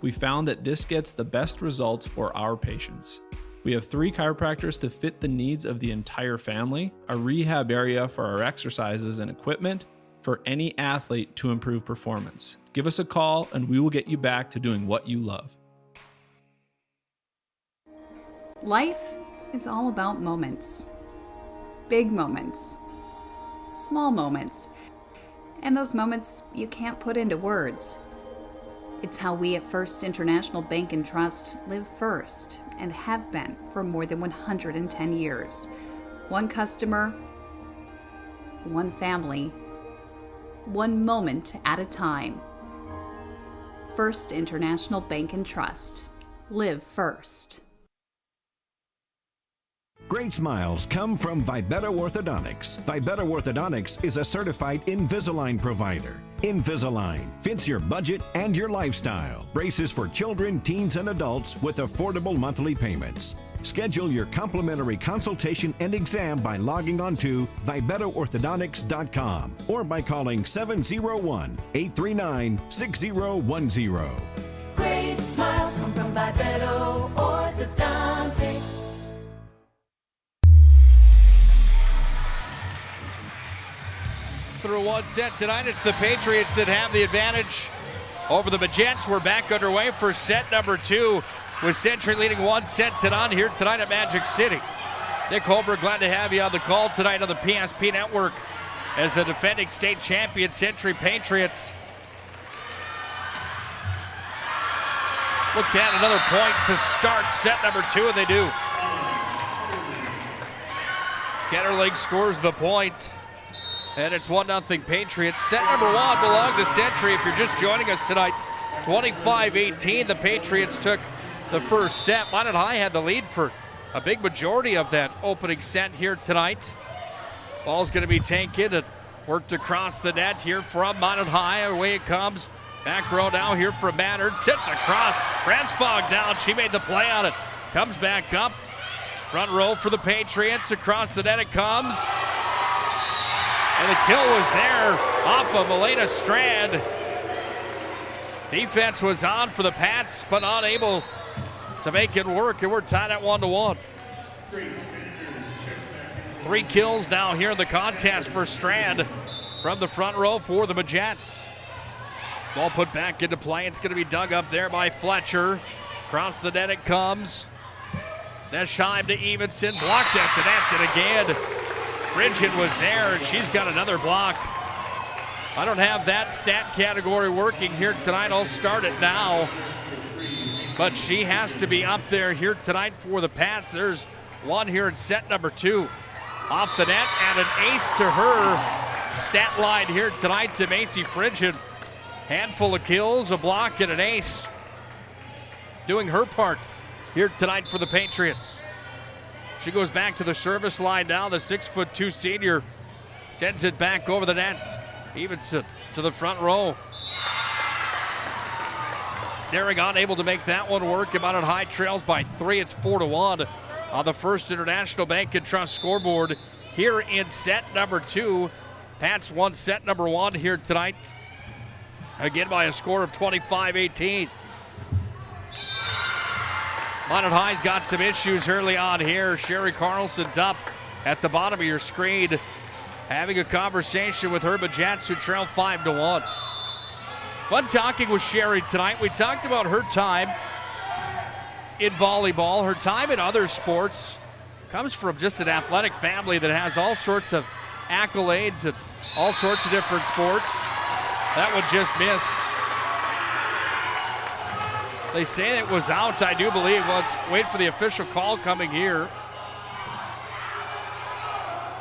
We found that this gets the best results for our patients. We have 3 chiropractors to fit the needs of the entire family, a rehab area for our exercises and equipment for any athlete to improve performance. Give us a call and we will get you back to doing what you love. Life is all about moments. Big moments. Small moments. And those moments you can't put into words. It's how we at First International Bank & Trust live first and have been for more than 110 years. One customer, one family, one moment at a time. First International Bank & Trust. Live first. Great smiles come from Vibetta Orthodontics. Vibetta Orthodontics is a certified Invisalign provider. Invisalign fits your budget and your lifestyle. Braces for children, teens, and adults with affordable monthly payments. Schedule your complimentary consultation and exam by logging on to VibettoOrthodontics.com or by calling 701-839-6010. Great smiles come from Vibetto Orthodontics. Through one set tonight, it's the Patriots that have the advantage over the Magents. We're back underway for set number 2 with Century leading 1-0 here tonight at Magic City. Nick Holberg, glad to have you on the call tonight on the PSP Network as the defending state champion Century Patriots look to add another point to start set number 2, and they do. Ketterling scores the point. And it's 1-0 Patriots. Set number 1 belonged to Century. If you're just joining us tonight, 25-18, the Patriots took the first set. Minot High had the lead for a big majority of that opening set here tonight. Ball's going to be taken and worked across the net here from Minot High. Away it comes. Back row now here from Maynard. Sent across. Franzfog down. She made the play on it. Comes back up. Front row for the Patriots. Across the net it comes. And the kill was there off of Milena Strand. Defense was on for the Pats, but unable to make it work, and we're tied at 1-1. 3 kills now here in the contest for Strand from the front row for the Magents. Ball put back into play. It's going to be dug up there by Fletcher. Across the net it comes. Neschheim to Evenson. Blocked at the net, and again, Frigid was there, and she's got another block. I don't have that stat category working here tonight. I'll start it now. But she has to be up there here tonight for the Pats. There's one here in set number 2. Off the net, and an ace to her stat line here tonight to Macy Frigid. Handful of kills, a block, and an ace. Doing her part here tonight for the Patriots. She goes back to the service line now. The 6'2" senior sends it back over the net. Evenson to the front row. Daring unable to make that one work. Minot High trails by 3. It's 4-1 on the First International Bank and Trust scoreboard here in set number 2. Pats won set number 1 here tonight. Again by a score of 25-18. Minot High's got some issues early on here. Sherry Carlson's up at the bottom of your screen, having a conversation with her Magents, who trail 5-1. Fun talking with Sherry tonight. We talked about her time in volleyball, her time in other sports. Comes from just an athletic family that has all sorts of accolades at all sorts of different sports. That one just missed. They say it was out, I do believe. Let's wait for the official call coming here.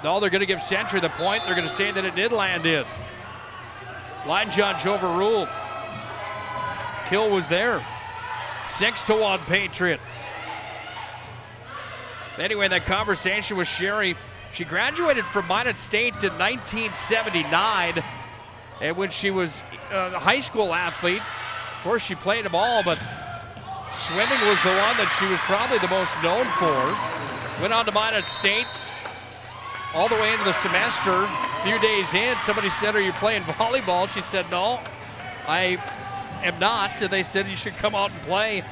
No, they're going to give Century the point. They're going to say that it did land in. Line judge overruled. Kill was there. 6-1 Patriots. Anyway, that conversation with Sherry. She graduated from Minot State in 1979. And when she was a high school athlete, of course, she played them all, but swimming was the one that she was probably the most known for. Went on to Minot State all the way into the semester. A few days in, somebody said, "Are you playing volleyball?" She said, "No, I am not." And they said, "You should come out and play."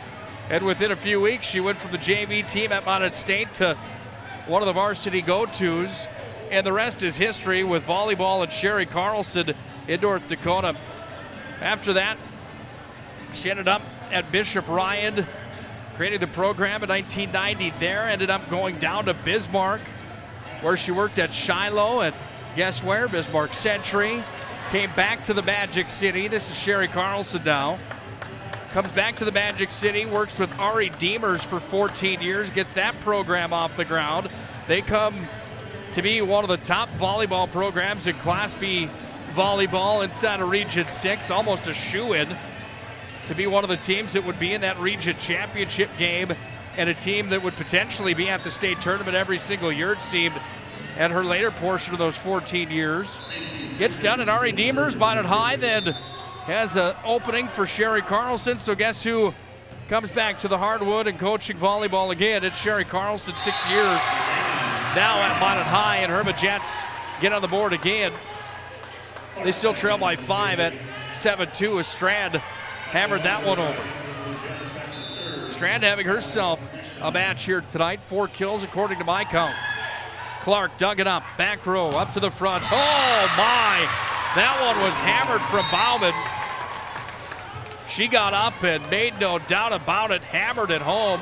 And within a few weeks, she went from the JV team at Minot State to one of the varsity go-tos. And the rest is history with volleyball and Sherry Carlson in North Dakota. After that, she ended up at Bishop Ryan, created the program in 1990 there, ended up going down to Bismarck, where she worked at Shiloh, and guess where? Bismarck Century. Came back to the Magic City. This is Sherry Carlson now. Comes back to the Magic City, works with Ari Deemers for 14 years, gets that program off the ground. They come to be one of the top volleyball programs in Class B volleyball inside of Region 6, almost a shoo-in to be one of the teams that would be in that region championship game, and a team that would potentially be at the state tournament every single year, it seemed. and her later portion of those 14 years. Gets done at Ari Deemers. Minot High then has an opening for Sherry Carlson. So guess who comes back to the hardwood and coaching volleyball again? It's Sherry Carlson, 6 years now at Minot High, and her Jets get on the board again. They still trail by 5 at 7-2 as Strand hammered that one over. Strand having herself a match here tonight. 4 kills according to my count. Clark dug it up, back row, up to the front. Oh my! That one was hammered from Bauman. She got up and made no doubt about it, hammered it home.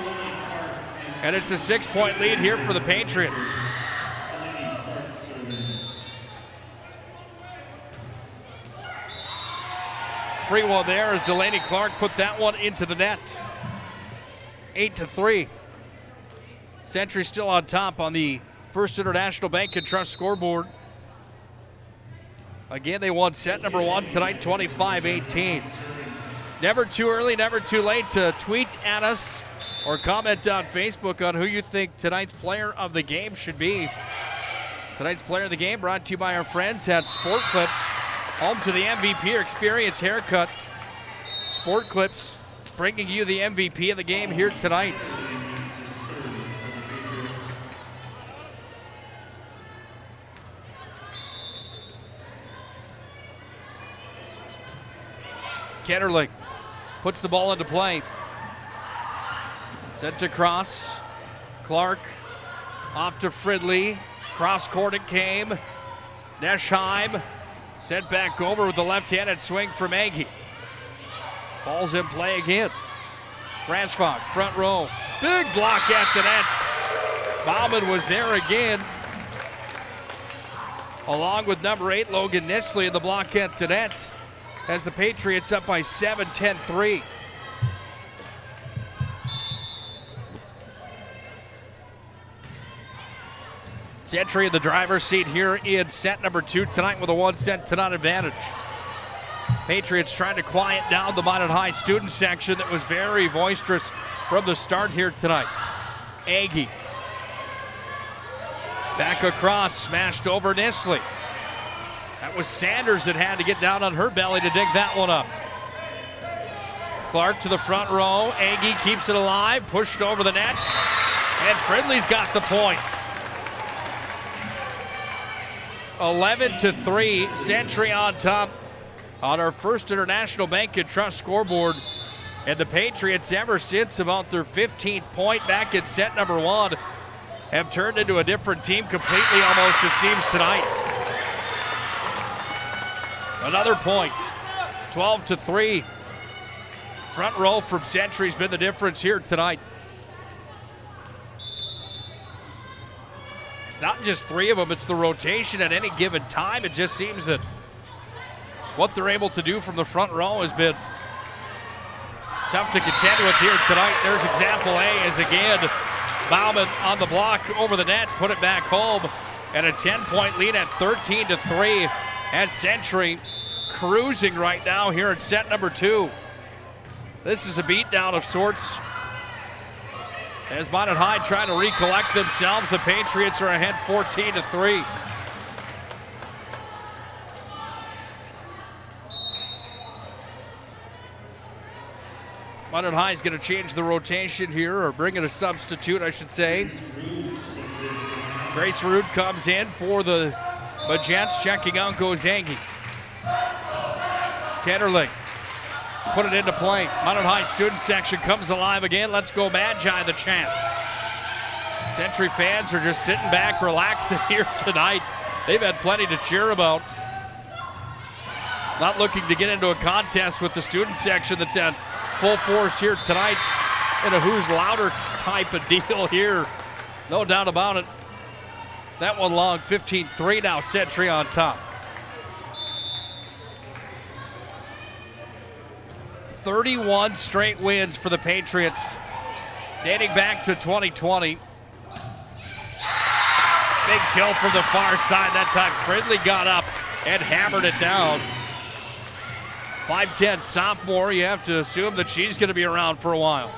And it's a 6-point lead here for the Patriots. Free one there as Delaney Clark put that one into the net. 8-3. Century still on top on the First International Bank and Trust scoreboard. Again, they won set number 1 tonight, 25-18. Never too early, never too late to tweet at us or comment on Facebook on who you think tonight's player of the game should be. Tonight's player of the game brought to you by our friends at Sport Clips. Home to the MVP Experience Haircut. Sport Clips bringing you the MVP of the game here tonight. Ketterling puts the ball into play. Sent to cross. Clark off to Fridley. Cross court it came. Neschheim sent back over with the left-handed swing from Aggie. Ball's in play again. Franzfog, front row. Big block at the net. Bauman was there again. Along with number 8, Logan Nisley, in the block at the net. As the Patriots up by 7, 10-3. Century in the driver's seat here in set number 2 tonight with a 1-set-to-none advantage. Patriots trying to quiet down the Minot High student section that was very boisterous from the start here tonight. Aggie. Back across, smashed over Nisley. That was Sanders that had to get down on her belly to dig that one up. Clark to the front row. Aggie keeps it alive, pushed over the net. And Fridley's got the point. 11-3, Century on top on our First International Bank and Trust scoreboard. And the Patriots, ever since about their 15th point back in set number 1, have turned into a different team completely almost, it seems, tonight. Another point, 12-3. Front row from Century's been the difference here tonight. It's not just 3 of them, it's the rotation at any given time. It just seems that what they're able to do from the front row has been tough to contend with here tonight. There's example A as again, Bauman on the block over the net, put it back home, and a 10-point lead at 13-3 at Century, cruising right now here in set number 2. This is a beatdown of sorts. As Minot High trying to recollect themselves, the Patriots are ahead 14-3. Minot High is going to change the rotation here, or bring in a substitute, I should say. Grace Rude comes in for the Magents, checking out goes Angie. Ketterling put it into play. Minot High student section comes alive again. Let's go Magi, the chant. Century fans are just sitting back, relaxing here tonight. They've had plenty to cheer about. Not looking to get into a contest with the student section that's at full force here tonight in a who's louder type of deal here. No doubt about it. That one long, 15-3 now, Century on top. 31 straight wins for the Patriots, dating back to 2020. Big kill from the far side that time. Fridley got up and hammered it down. 5'10" sophomore, you have to assume that she's going to be around for a while.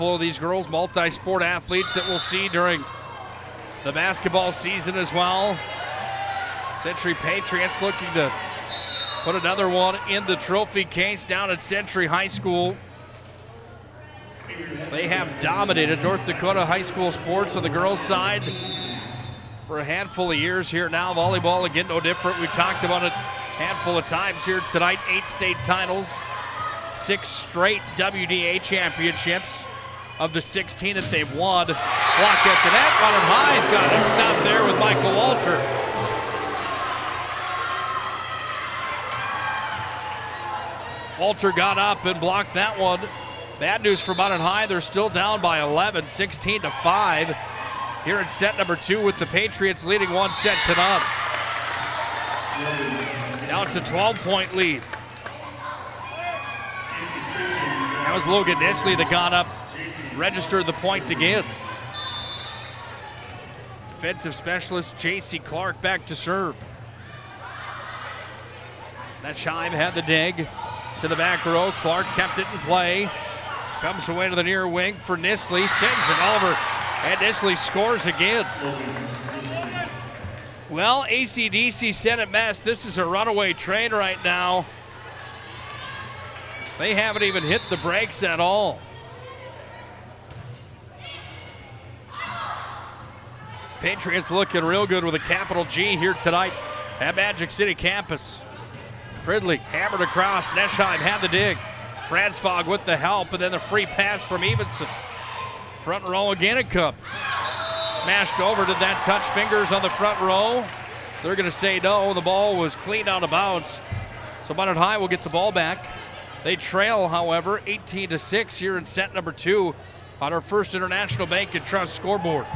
handful of these girls, multi-sport athletes that we'll see during the basketball season as well. Century Patriots looking to put another one in the trophy case down at Century High School. They have dominated North Dakota high school sports on the girls' side for a handful of years here now. Volleyball, again, no different. We've talked about it a handful of times here tonight. 8 state titles, 6 straight WDA championships of the 16 that they've won. Block at the net. Minot High's got a stop there with Michael Walter. Walter got up and blocked that one. Bad news for Minot High. They're still down by 11, 16-5. Here in set number 2 with the Patriots leading 1 set to none. Now it's a 12-point lead. That was Logan Nisley that got up, registered the point again. Defensive specialist J.C. Clark back to serve. That Scheib had the dig to the back row. Clark kept it in play. Comes away to the near wing for Nisley. Sends it over, and Nisley scores again. Well, AC/DC said it best. This is a runaway train right now. They haven't even hit the brakes at all. Patriots looking real good with a capital G here tonight at Magic City campus. Fridley hammered across. Neschheim had the dig. Franzfog with the help, and then the free pass from Evenson. Front row again it comes. Smashed over. Did that touch fingers on the front row? They're going to say no. The ball was clean out of bounds. So Minot High will get the ball back. They trail, however, 18-6 here in set number 2 on our First International Bank and Trust scoreboard.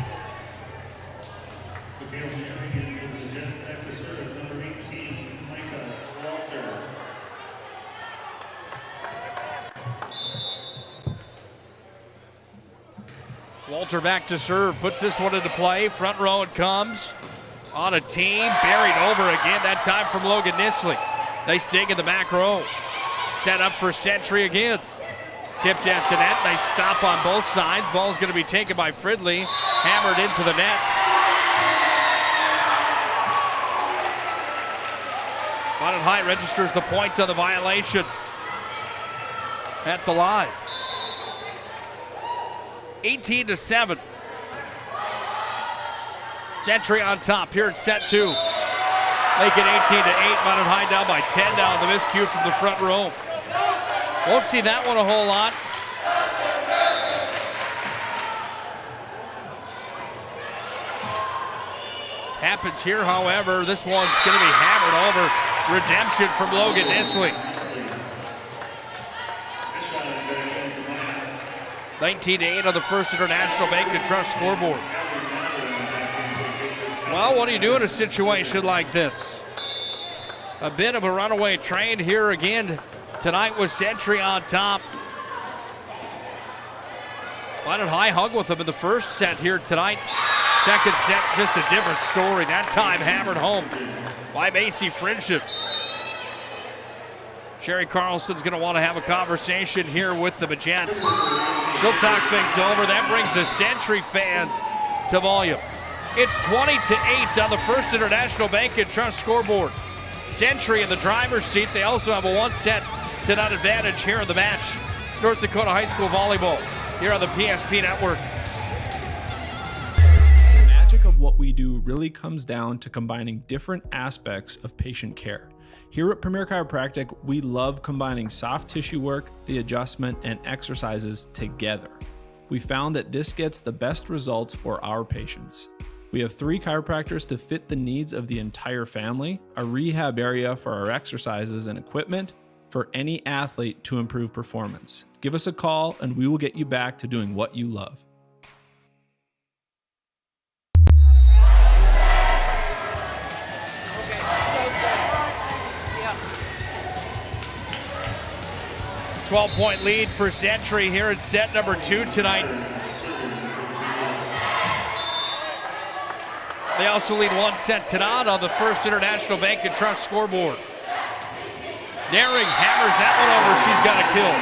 Walter back to serve, puts this one into play. Front row it comes. On a team, buried over again, that time from Logan Nisley. Nice dig in the back row. Set up for Century again. Tipped at the net, nice stop on both sides. Ball's gonna be taken by Fridley, hammered into the net. Minot High registers the point on the violation at the line. 18-7. Century on top here in set 2. Make it 18-8. Minot High down by 10 now. The miscue from the front row. Won't see that one a whole lot. Happens here, however. This one's going to be hammered over. Redemption from Logan Nisley. 19-8 on the First International Bank and Trust scoreboard. Well, what do you do in a situation like this? A bit of a runaway train here again tonight with Century on top. Minot High hung with them in the first set here tonight. Second set, just a different story. That time hammered home by Macy Friendship. Sherry Carlson's going to want to have a conversation here with the Magents. She'll talk things over. That brings the Century fans to volume. It's 20-8 on the First International Bank and Trust scoreboard. Century in the driver's seat. They also have a 1-set-to-none advantage here in the match. It's North Dakota High School Volleyball here on the PSP Network. The magic of what we do really comes down to combining different aspects of patient care. Here at Premier Chiropractic, we love combining soft tissue work, the adjustment, and exercises together. We found that this gets the best results for our patients. We have 3 chiropractors to fit the needs of the entire family, a rehab area for our exercises and equipment for any athlete to improve performance. Give us a call and we will get you back to doing what you love. 12-point lead for Century here in set number 2 tonight. They also lead 1-0 on the First International Bank and Trust scoreboard. Daring hammers that one over. She's got a kill.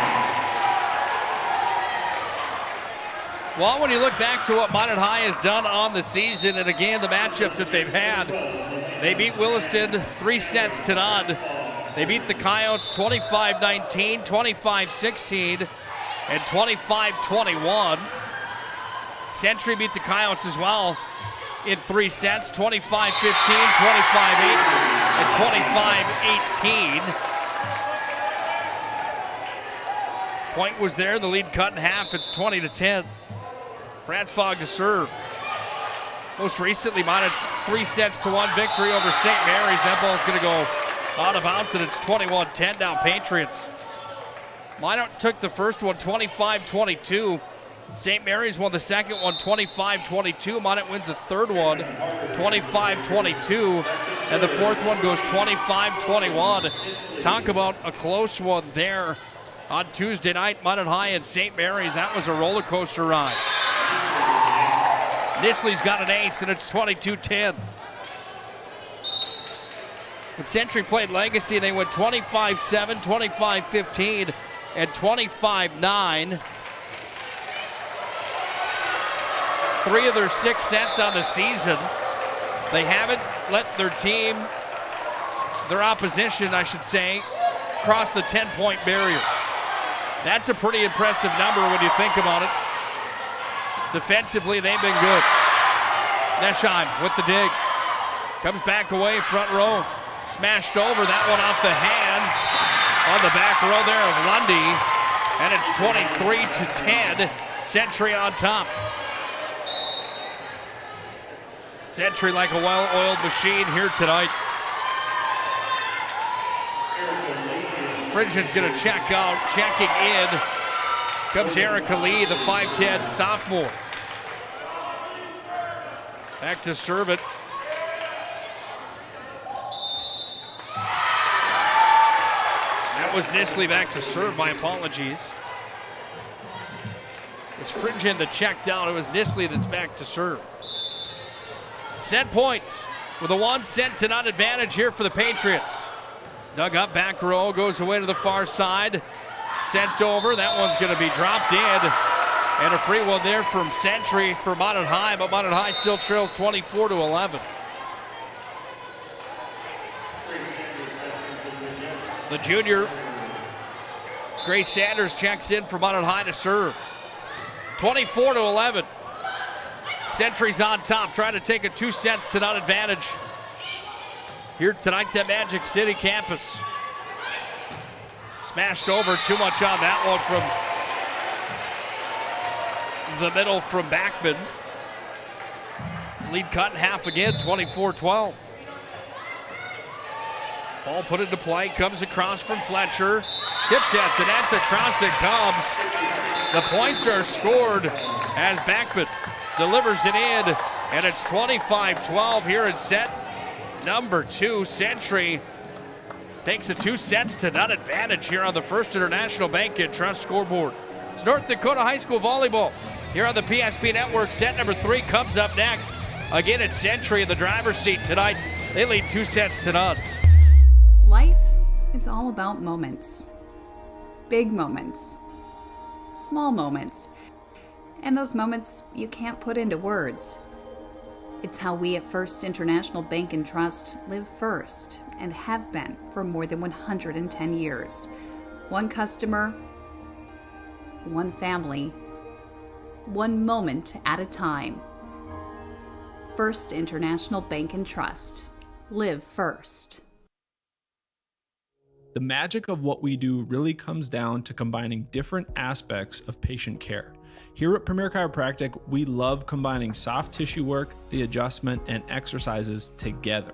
Well, when you look back to what Minot High has done on the season, and again, the matchups that they've had, they beat Williston 3 sets to none. They beat the Coyotes 25-19, 25-16, and 25-21. Century beat the Coyotes as well in 3 sets, 25-15, 25-8, and 25-18. Point was there, the lead cut in half, it's 20-10. Franz Fogg to serve. Most recently, Minot's 3 sets to 1 victory over St. Mary's. That ball's gonna go out of bounds, and it's 21-10 now, Patriots. Minot took the first one 25-22. St. Mary's won the second one 25-22. Minot wins the third one 25-22. And the fourth one goes 25-21. Talk about a close one there on Tuesday night. Minot High and St. Mary's. That was a roller coaster ride. Nisley's got an ace, and it's 22-10. When Century played Legacy, they went 25-7, 25-15, and 25-9. 3 of their 6 sets on the season. They haven't let their team, their opposition, I should say, cross the 10-point barrier. That's a pretty impressive number when you think about it. Defensively, they've been good. Nesheim with the dig. Comes back away, front row. Smashed over, that one off the hands on the back row there of Lundy. And it's 23-10, Century on top. Century like a well-oiled machine here tonight. Phrygian's gonna check out, checking in. Comes Erica Lee, the 5'10 sophomore. Back to serve it. That was Nisley back to serve, my apologies. It was Phrygian that checked out, it was Nisley that's back to serve. Set point with a 1 set to none advantage here for the Patriots. Dug up back row, goes away to the far side. Sent over, that one's gonna be dropped in. And a free one there from Century for Minot High, but Minot High still trails 24-11. The junior, Grace Sanders, checks in for Minot High to serve. 24-11. Century's on top, trying to take a 2 sets to none advantage here tonight at Magic City campus. Smashed over, too much on that one from the middle from Backman. Lead cut in half again, 24-12. Ball put into play, comes across from Fletcher. Tipped at the net, across it comes. The points are scored as Backman delivers it in, and it's 25-12 here in set number 2. Century takes a 2 sets to none advantage here on the First International Bank and Trust scoreboard. It's North Dakota High School Volleyball here on the PSP Network. Set number 3 comes up next. Again, it's Century in the driver's seat tonight. They lead 2 sets to none. Life is all about moments. Big moments. Small moments. And those moments you can't put into words. It's how we at First International Bank and Trust live first and have been for more than 110 years. One customer, one family, one moment at a time. First International Bank and Trust. Live first. The magic of what we do really comes down to combining different aspects of patient care. Here at Premier Chiropractic, we love combining soft tissue work, the adjustment, and exercises together.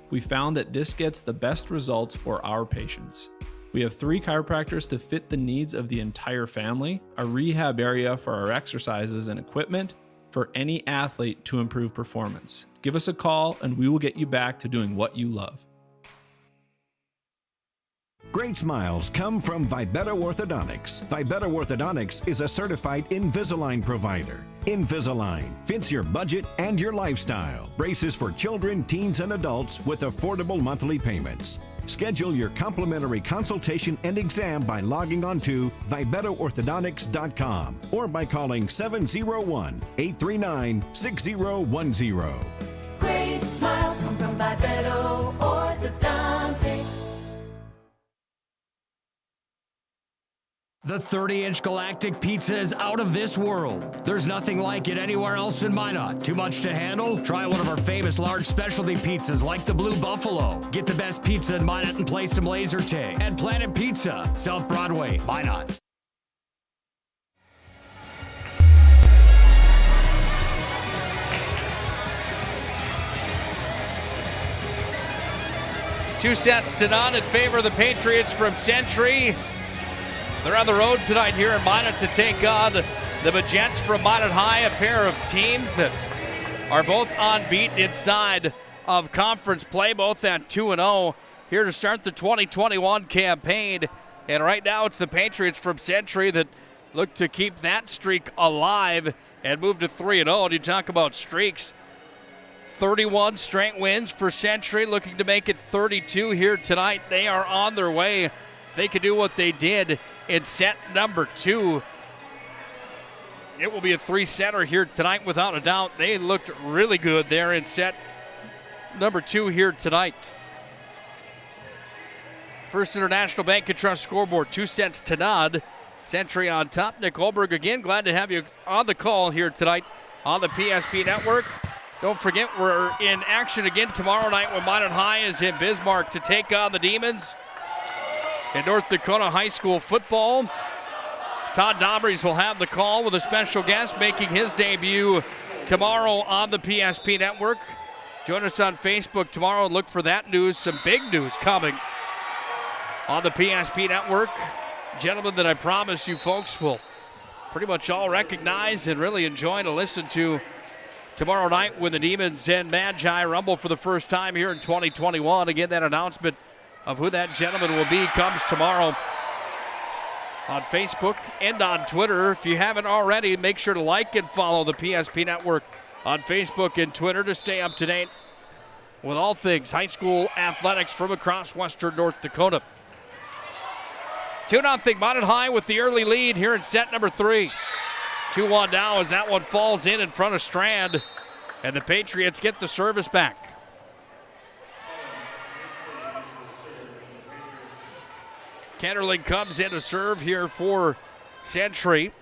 We found that this gets the best results for our patients. We have 3 chiropractors to fit the needs of the entire family, a rehab area for our exercises and equipment for any athlete to improve performance. Give us a call and we will get you back to doing what you love. Great smiles come from Vibetta Orthodontics. Vibetta Orthodontics is a certified Invisalign provider. Invisalign fits your budget and your lifestyle. Braces for children, teens, and adults with affordable monthly payments. Schedule your complimentary consultation and exam by logging on to VibettaOrthodontics.com or by calling 701-839-6010. Great smiles come from Vibetta Orthodontics. The 30-inch Galactic Pizza is out of this world. There's nothing like it anywhere else in Minot. Too much to handle? Try one of our famous large specialty pizzas like the Blue Buffalo. Get the best pizza in Minot and play some laser tag. At Planet Pizza, South Broadway, Minot. Two sets to none in favor of the Patriots from Century. They're on the road tonight here in Minot to take on the Magents from Minot High, a pair of teams that are both unbeaten inside of conference play, both at 2-0 here to start the 2021 campaign. And right now it's the Patriots from Century that look to keep that streak alive and move to 3-0. You talk about streaks. 31 straight wins for Century, looking to make it 32 here tonight. They are on their way. They could do what they did in set number 2. It will be a 3-setter here tonight without a doubt. They looked really good there in set number 2 here tonight. First International Bank and Trust scoreboard, 2 sets to none. Century on top. Nick Holberg again, glad to have you on the call here tonight on the PSP Network. Don't forget, we're in action again tomorrow night when Minot High is in Bismarck to take on the Demons. In North Dakota High School football, Todd Dobries will have the call with a special guest making his debut tomorrow on the PSP Network. Join us on Facebook tomorrow and look for that news. Some big news coming on the PSP Network. Gentlemen that I promise you folks will pretty much all recognize and really enjoy to listen to tomorrow night when the Demons and Magi rumble for the first time here in 2021. Again, that announcement of who that gentleman will be comes tomorrow on Facebook and on Twitter. If you haven't already, make sure to like and follow the PSP Network on Facebook and Twitter to stay up to date with all things high school athletics from across western North Dakota. 2-0 Minot High with the early lead here in set number 3. 2-1 now as that one falls in front of Strand, and the Patriots get the service back. Kennerling comes in to serve here for Century.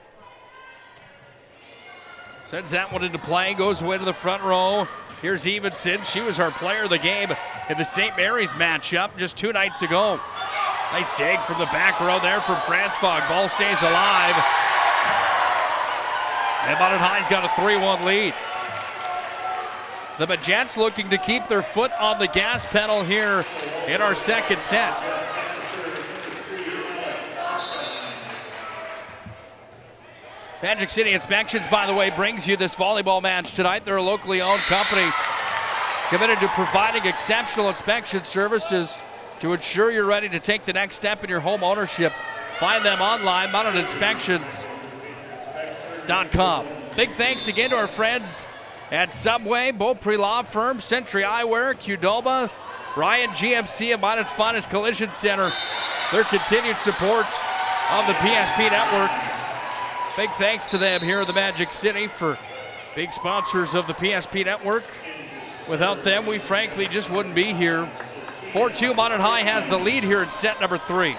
Sends that one into play, goes away to the front row. Here's Evenson. She was our player of the game in the St. Mary's matchup just 2 nights ago. Nice dig from the back row there from Franzfog. Ball stays alive. And Minot High's got a 3-1 lead. The Magents looking to keep their foot on the gas pedal here in our second set. Magic City Inspections, by the way, brings you this volleyball match tonight. They're a locally owned company committed to providing exceptional inspection services to ensure you're ready to take the next step in your home ownership. Find them online, MinotInspections.com. Big thanks again to our friends at Subway, Beaupre Law Firm, Century Eyewear, Qdoba, Ryan GMC, and Minot's Finest Collision Center. Their continued support of the PSP Network. Big thanks to them here in the Magic City for big sponsors of the PSP Network. Without them, we frankly just wouldn't be here. 4-2, Minot High has the lead here in set number 3.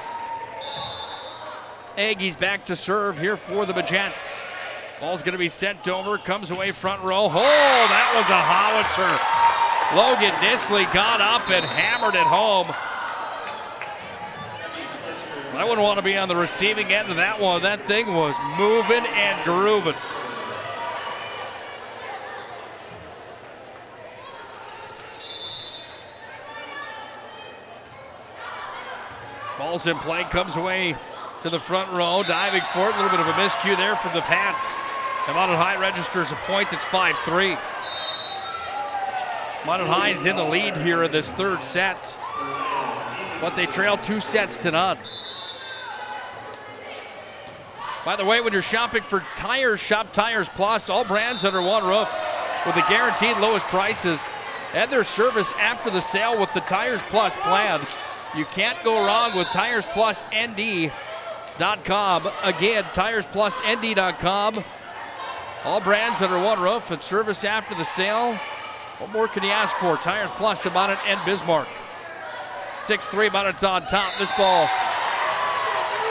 Aggies back to serve here for the Magents. Ball's going to be sent over, comes away front row. Oh, that was a howitzer. Logan Nisley got up and hammered it home. I wouldn't want to be on the receiving end of that one. That thing was moving and grooving. Ball's in play, comes away to the front row, diving for it. A little bit of a miscue there from the Pats. And Minot High registers a point. It's 5-3. Minot High's in the lead here in this third set. but they trail 2-0. By the way, when you're shopping for tires, shop Tires Plus, all brands under one roof with the guaranteed lowest prices and their service after the sale with the Tires Plus plan. You can't go wrong with TiresPlusND.com. Again, TiresPlusND.com. All brands under one roof and service after the sale. What more can you ask for? Tires Plus in Minot and Bismarck. 6-3, Minot's on top. This ball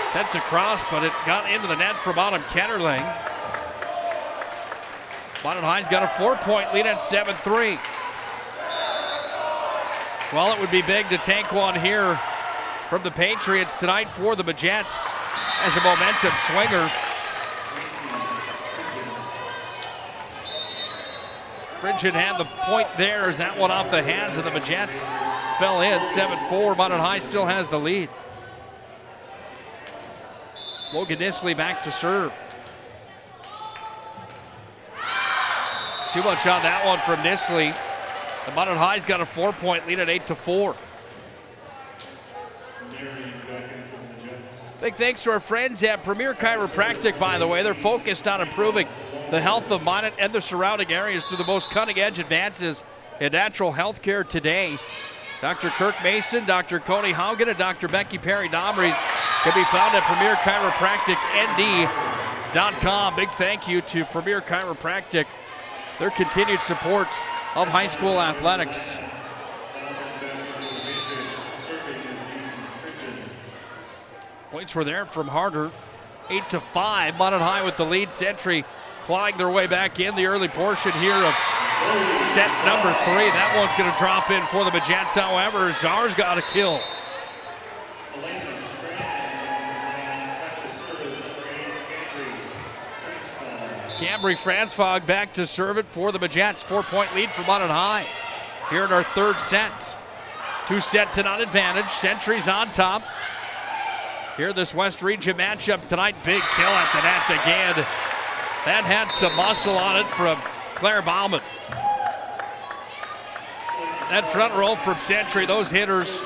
sent across, but it got into the net from Autumn Kennerling. Minot High's got a 4-point lead at 7-3. Well, it would be big to take one here from the Patriots tonight for the Majettes as a momentum swinger. Frigid had the point there as that one off the hands of the Majettes fell in. 7-4. Minot High still has the lead. Logan Nisley back to serve. Too much on that one from Nisley. The Minot High's got a 4-point lead at 8-4. Big thanks to our friends at Premier Chiropractic, by the way. They're focused on improving the health of Minot and the surrounding areas through the most cutting-edge advances in natural health care today. Dr. Kirk Mason, Dr. Cody Haugen, and Dr. Becky Perry-Domries can be found at PremierChiropracticND.com. Big thank you to Premier Chiropractic, their continued support of high school athletics. Points were there from Harder. 8-5. Minot High with the lead. Century clawing their way back in the early portion here of set number 3. That one's going to drop in for the Majettes, however. Czar's got a kill. Cambry Franzfog back to serve it for the Majettes. 4-point lead for Minot High here in our third set. 2 sets and on advantage. Century's on top. Here this West Region matchup tonight. Big kill at the net again. That had some muscle on it from Claire Bauman. That front row from Century, those hitters,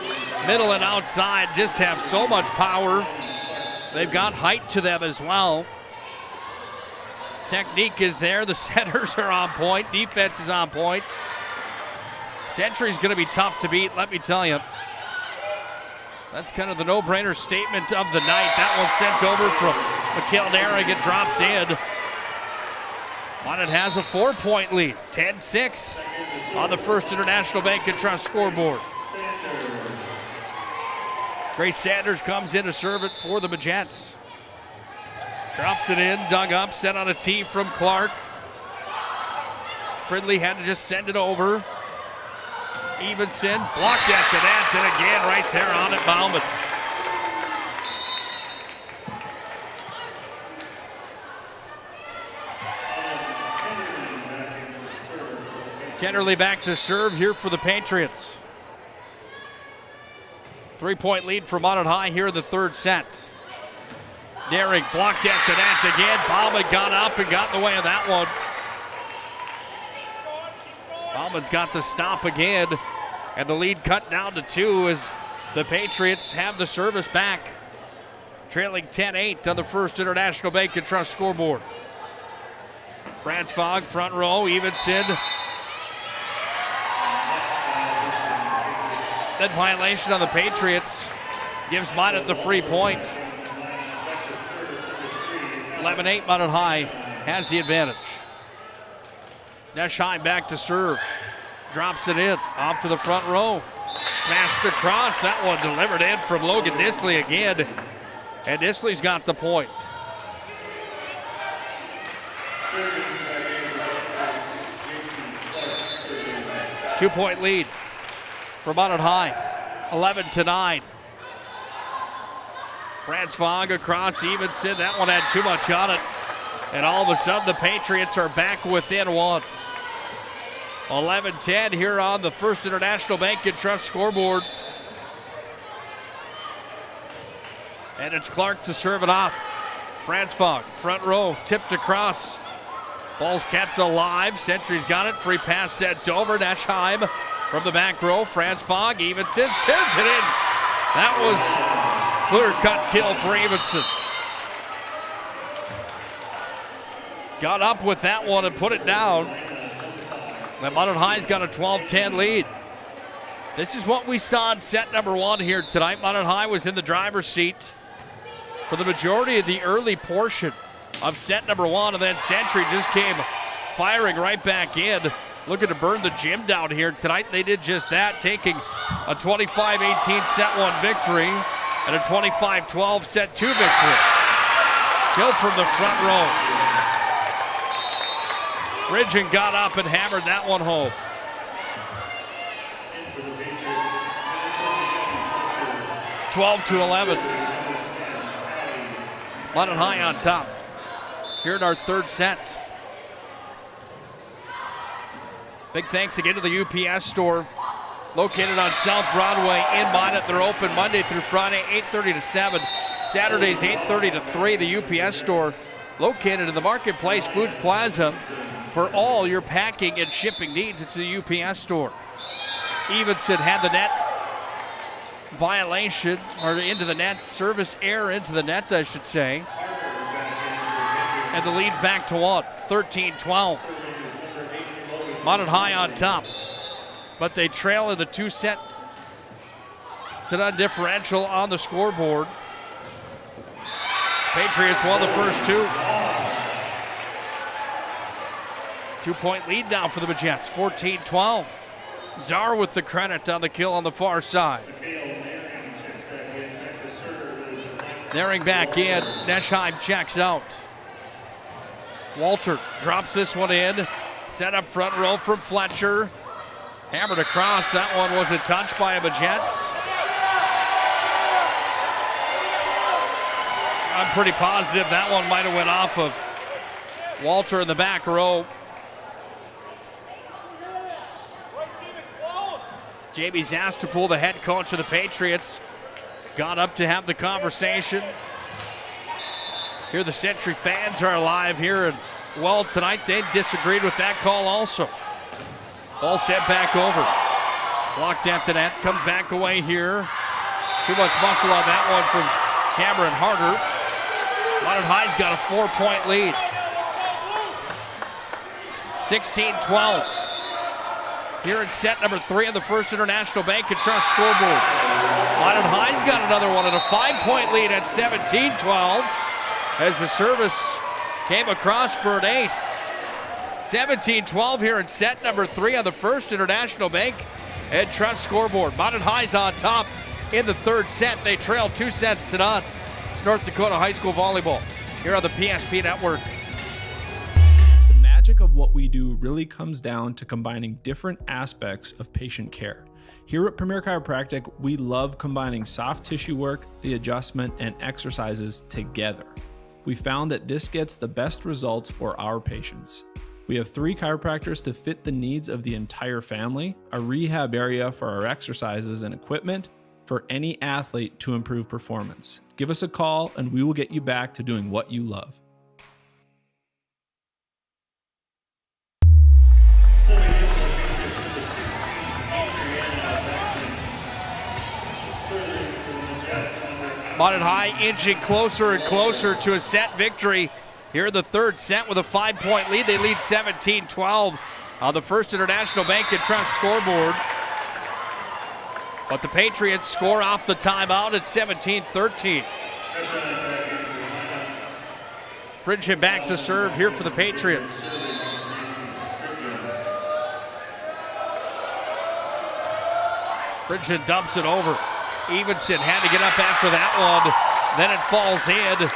middle and outside, just have so much power. They've got height to them as well. Technique is there. The setters are on point. Defense is on point. Century's going to be tough to beat, let me tell you. That's kind of the no-brainer statement of the night. That one sent over from Mikhail Daring. It drops in. Minot has a 4-point lead. 10-6 on the First International Bank and Trust scoreboard. Grace Sanders comes in to serve it for the Majettes. Drops it in, dug up, set on a tee from Clark. Fridley had to just send it over. Evenson blocked at the net, and again right there on it, Bauman. Kennerly back to serve here for the Patriots. 3-point lead for Minot High here in the third set. Daring blocked at the net again. Bauman got up and got in the way of that one. Bauman's got the stop again, and the lead cut down to 2 as the Patriots have the service back. Trailing 10-8 on the First International Bank and Trust scoreboard. Franzfog, front row, Evenson. That violation on the Patriots gives Minot the free point. 11-8, Minot High has the advantage. Neschheim back to serve. Drops it in, off to the front row. Smashed across, that one delivered in from Logan Nisley again. And Nisley's got the point. Two-point lead for Minot High, 11-9. Franzfog across Evenson. That one had too much on it. And all of a sudden, the Patriots are back within 1. 11-10 here on the First International Bank and Trust scoreboard. And it's Clark to serve it off. Franzfog, front row, tipped across. Ball's kept alive. Century's got it. Free pass sent over. Neschheim from the back row. Franzfog, Evenson serves it in That was clear-cut kill for Evenson. Got up with that one and put it down. And Minot High's got a 12-10 lead. This is what we saw in set number one here tonight. Minot High was in the driver's seat for the majority of the early portion of set number one, and then Century just came firing right back in, looking to burn the gym down here tonight. They did just that, taking a 25-18 set one victory and a 25-12 set two victory. Kill from the front row. Phrygian got up and hammered that one home. 12-11. Minot High on top here in our third set. Big thanks again to the UPS store located on South Broadway in Minot. They're open Monday through Friday, 8:30 to 7. Saturdays, 8:30 to 3. The UPS store located in the Marketplace Foods Plaza for all your packing and shipping needs. It's the UPS store. Evenson had the net violation, or into the net, service error into the net, I should say. And the lead's back to one, 13-12. Minot High on top, but they trail in the two-set to none differential on the scoreboard. Patriots won the first two. 2-point lead now for the Magets, 14-12. Czar with the credit on the kill on the far side. Naring back in, Neschheim checks out. Walter drops this one in. Set up front row from Fletcher. Hammered across. That one wasn't touched by a Maget. I'm pretty positive that one might have went off of Walter in the back row. Jamie Zastapool, the head coach of the Patriots, got up to have the conversation. Here the Century fans are alive here, and well, tonight they disagreed with that call also. Ball sent back over. Blocked at the net, comes back away here. Too much muscle on that one from Cameron Harder. Minot High's got a 4-point lead. 16-12. Here in set number 3 of the First International Bank and Trust scoreboard. Minot High's got another one and a 5-point lead at 17-12 as the service came across for an ace. 17-12 here in set number 3 on the First International Bank and Trust scoreboard. Minot High's on top in the third set. They trail 2 sets to none. It's North Dakota High School Volleyball here on the PSP Network. The magic of what we do really comes down to combining different aspects of patient care. Here at Premier Chiropractic, we love combining soft tissue work, the adjustment, and exercises together. We found that this gets the best results for our patients. We have 3 chiropractors to fit the needs of the entire family, a rehab area for our exercises and equipment for any athlete to improve performance. Give us a call and we will get you back to doing what you love. Minot High inching closer and closer to a set victory here in the third set with a 5-point lead. They lead 17-12 on the First International Bank and Trust scoreboard. But the Patriots score off the timeout at 17-13. Phrygian back to serve here for the Patriots. Phrygian dumps it over. Evenson had to get up after that one. Then it falls in.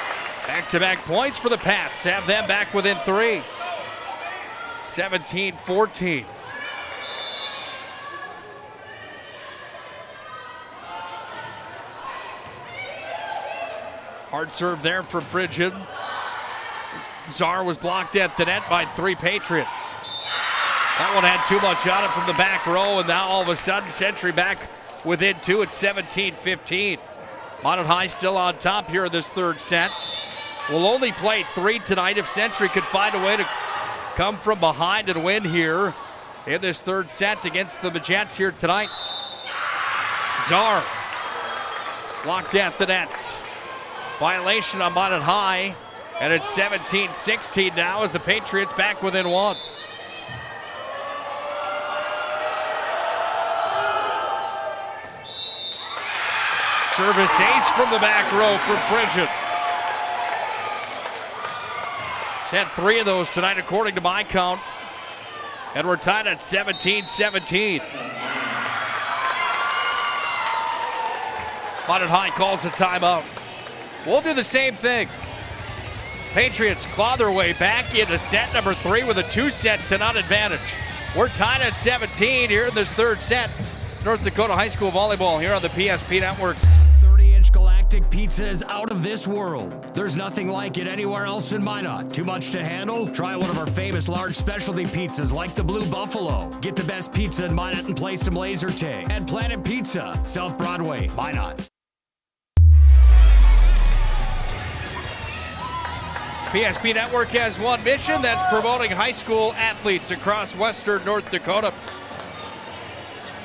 Back-to-back points for the Pats. Have them back within 3. 17-14. Hard serve there from Phrygian. Czar was blocked at the net by 3 Patriots. That one had too much on it from the back row, and now all of a sudden Century back within 2 at 17-15. Minot High still on top here in this third set. We'll only play 3 tonight if Century could find a way to come from behind and win here in this third set against the Magets here tonight. Czar Blocked at the net. Violation on Minot High. And it's 17-16 now as the Patriots back within one. Service ace from the back row for Frigid. He's had 3 of those tonight according to my count. And we're tied at 17-17. Minot High calls a timeout. We'll do the same thing. Patriots claw their way back into set number 3 with a 2-10 advantage. We're tied at 17 here in this third set. North Dakota High School Volleyball here on the PSP Network. 30-inch galactic pizza is out of this world. There's nothing like it anywhere else in Minot. Too much to handle? Try one of our famous large specialty pizzas like the Blue Buffalo. Get the best pizza in Minot and play some laser tag. At Planet Pizza, South Broadway, Minot. PSP Network has one mission, that's promoting high school athletes across western North Dakota.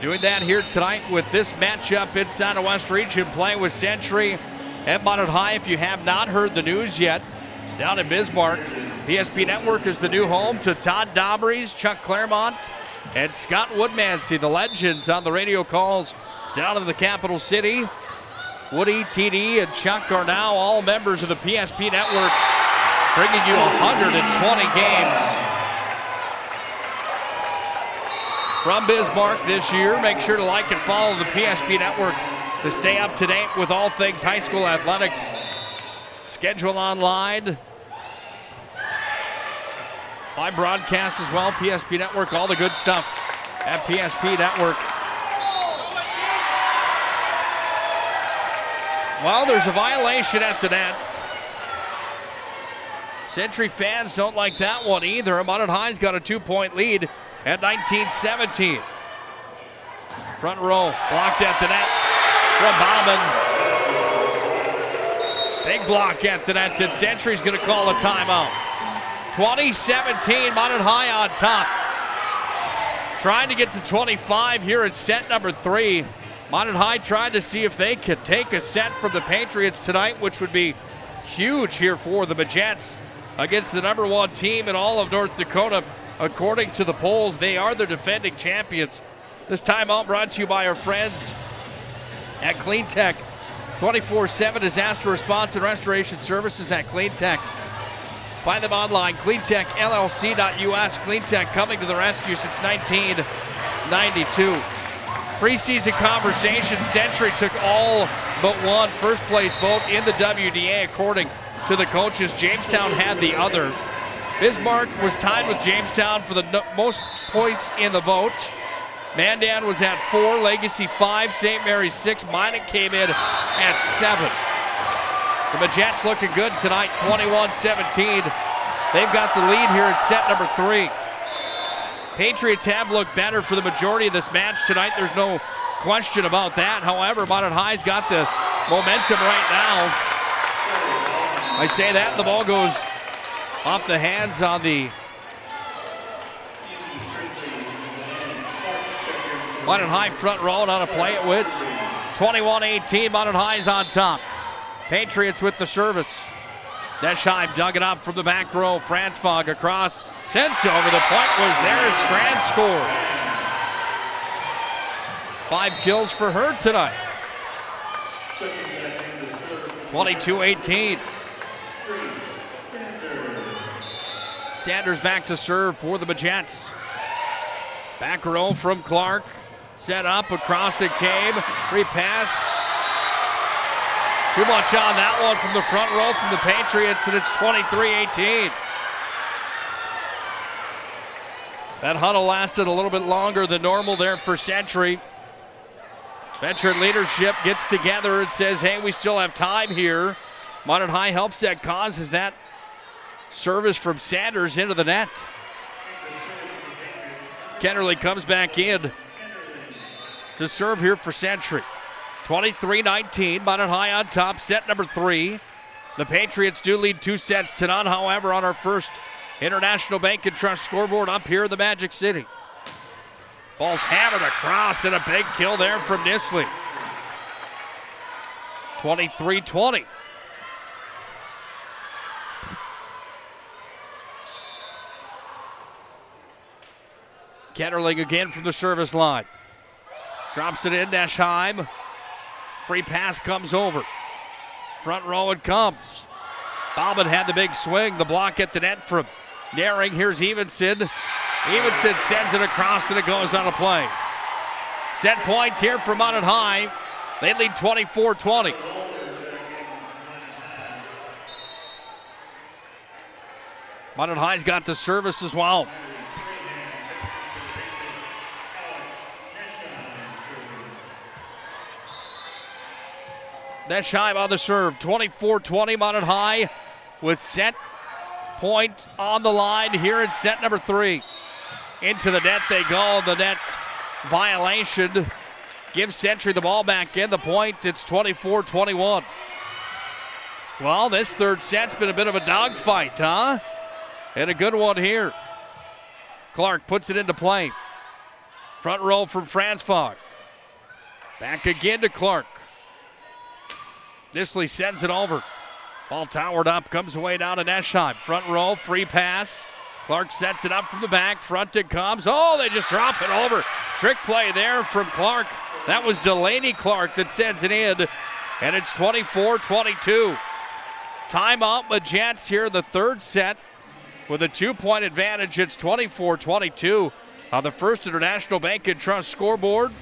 Doing that here tonight with this matchup inside the West Region, playing with Century at Minot High. If you have not heard the news yet, down in Bismarck, PSP Network is the new home to Todd Dobries, Chuck Claremont, and Scott Woodmansey, the legends on the radio calls down in the capital city. Woody, TD, and Chuck are now all members of the PSP Network, bringing you 120 games from Bismarck this year. Make sure to like and follow the PSP Network to stay up to date with all things high school athletics. Schedule online. Live broadcast as well, PSP Network, all the good stuff at PSP Network. Well, there's a violation at the net. Century fans don't like that one either. Minot High's got a 2-point lead at 19-17. Front row blocked at the net from Bauman. Big block at the net, and Century's going to call a timeout. 20-17, Minot High on top. Trying to get to 25 here in set number 3. Minot High trying to see if they could take a set from the Patriots tonight, which would be huge here for the Majets against the number 1 team in all of North Dakota. According to the polls, they are the defending champions. This timeout brought to you by our friends at Clean Tech. 24/7 disaster response and restoration services at Clean Tech. Find them online, cleantechllc.us. Clean Tech coming to the rescue since 1992. Preseason conversation, Century took all but one first place vote in the WDA according to the coaches. Jamestown had the other. Bismarck was tied with Jamestown for the most points in the vote. Mandan was at 4, Legacy 5, St. Mary's 6, Minot came in at 7. The Majets looking good tonight, 21-17. They've got the lead here in set number 3. Patriots have looked better for the majority of this match tonight. There's no question about that. However, Minot High's got the momentum right now. I say that, and the ball goes off the hands on the Minot High front row, now to play it with. 21-18, Minot High's on top. Patriots with the service. Deschheim dug it up from the back row. Franz Fogg across, sent over. The point was there, and Strand scores. 5 kills for her tonight. 22-18. Sanders back to serve for the Majets. Back row from Clark. Set up across it came. Free pass. Too much on that one from the front row from the Patriots, and it's 23-18. That huddle lasted a little bit longer than normal there for Century. Veteran leadership gets together and says, hey, we still have time here. Minot High helps that cause as that service from Sanders into the net. Kennerly comes back in to serve here for Century. 23-19, Minot High on top, set number 3. The Patriots do lead 2 sets to none, however, on our first International Bank and Trust scoreboard up here in the Magic City. Ball's hammered across, and a big kill there from Nisley. 23-20. Ketterling again from the service line. Drops it in, Neschheim. Free pass comes over. Front row it comes. Bauman had the big swing. The block at the net from Naring. Here's Evenson. Evenson sends it across and it goes on a play. Set point here for Minot High. They lead 24-20. Minot High's got the service as well. Neschheim on the serve. 24-20 Minot High with set point on the line here in set number 3. Into the net they go. The net violation gives Century the ball back in. The point, it's 24-21. Well, this third set's been a bit of a dogfight, huh? And a good one here. Clark puts it into play. Front row from Franzfog. Back again to Clark. Nisley sends it over. Ball towered up, comes away down to Neschheim. Front row, free pass. Clark sets it up from the back. Front it comes. Oh, they just drop it over. Trick play there from Clark. That was Delaney Clark that sends it in. And it's 24-22. Timeout, the Jets here in the third set with a 2-point advantage. It's 24-22 on the First International Bank and Trust scoreboard.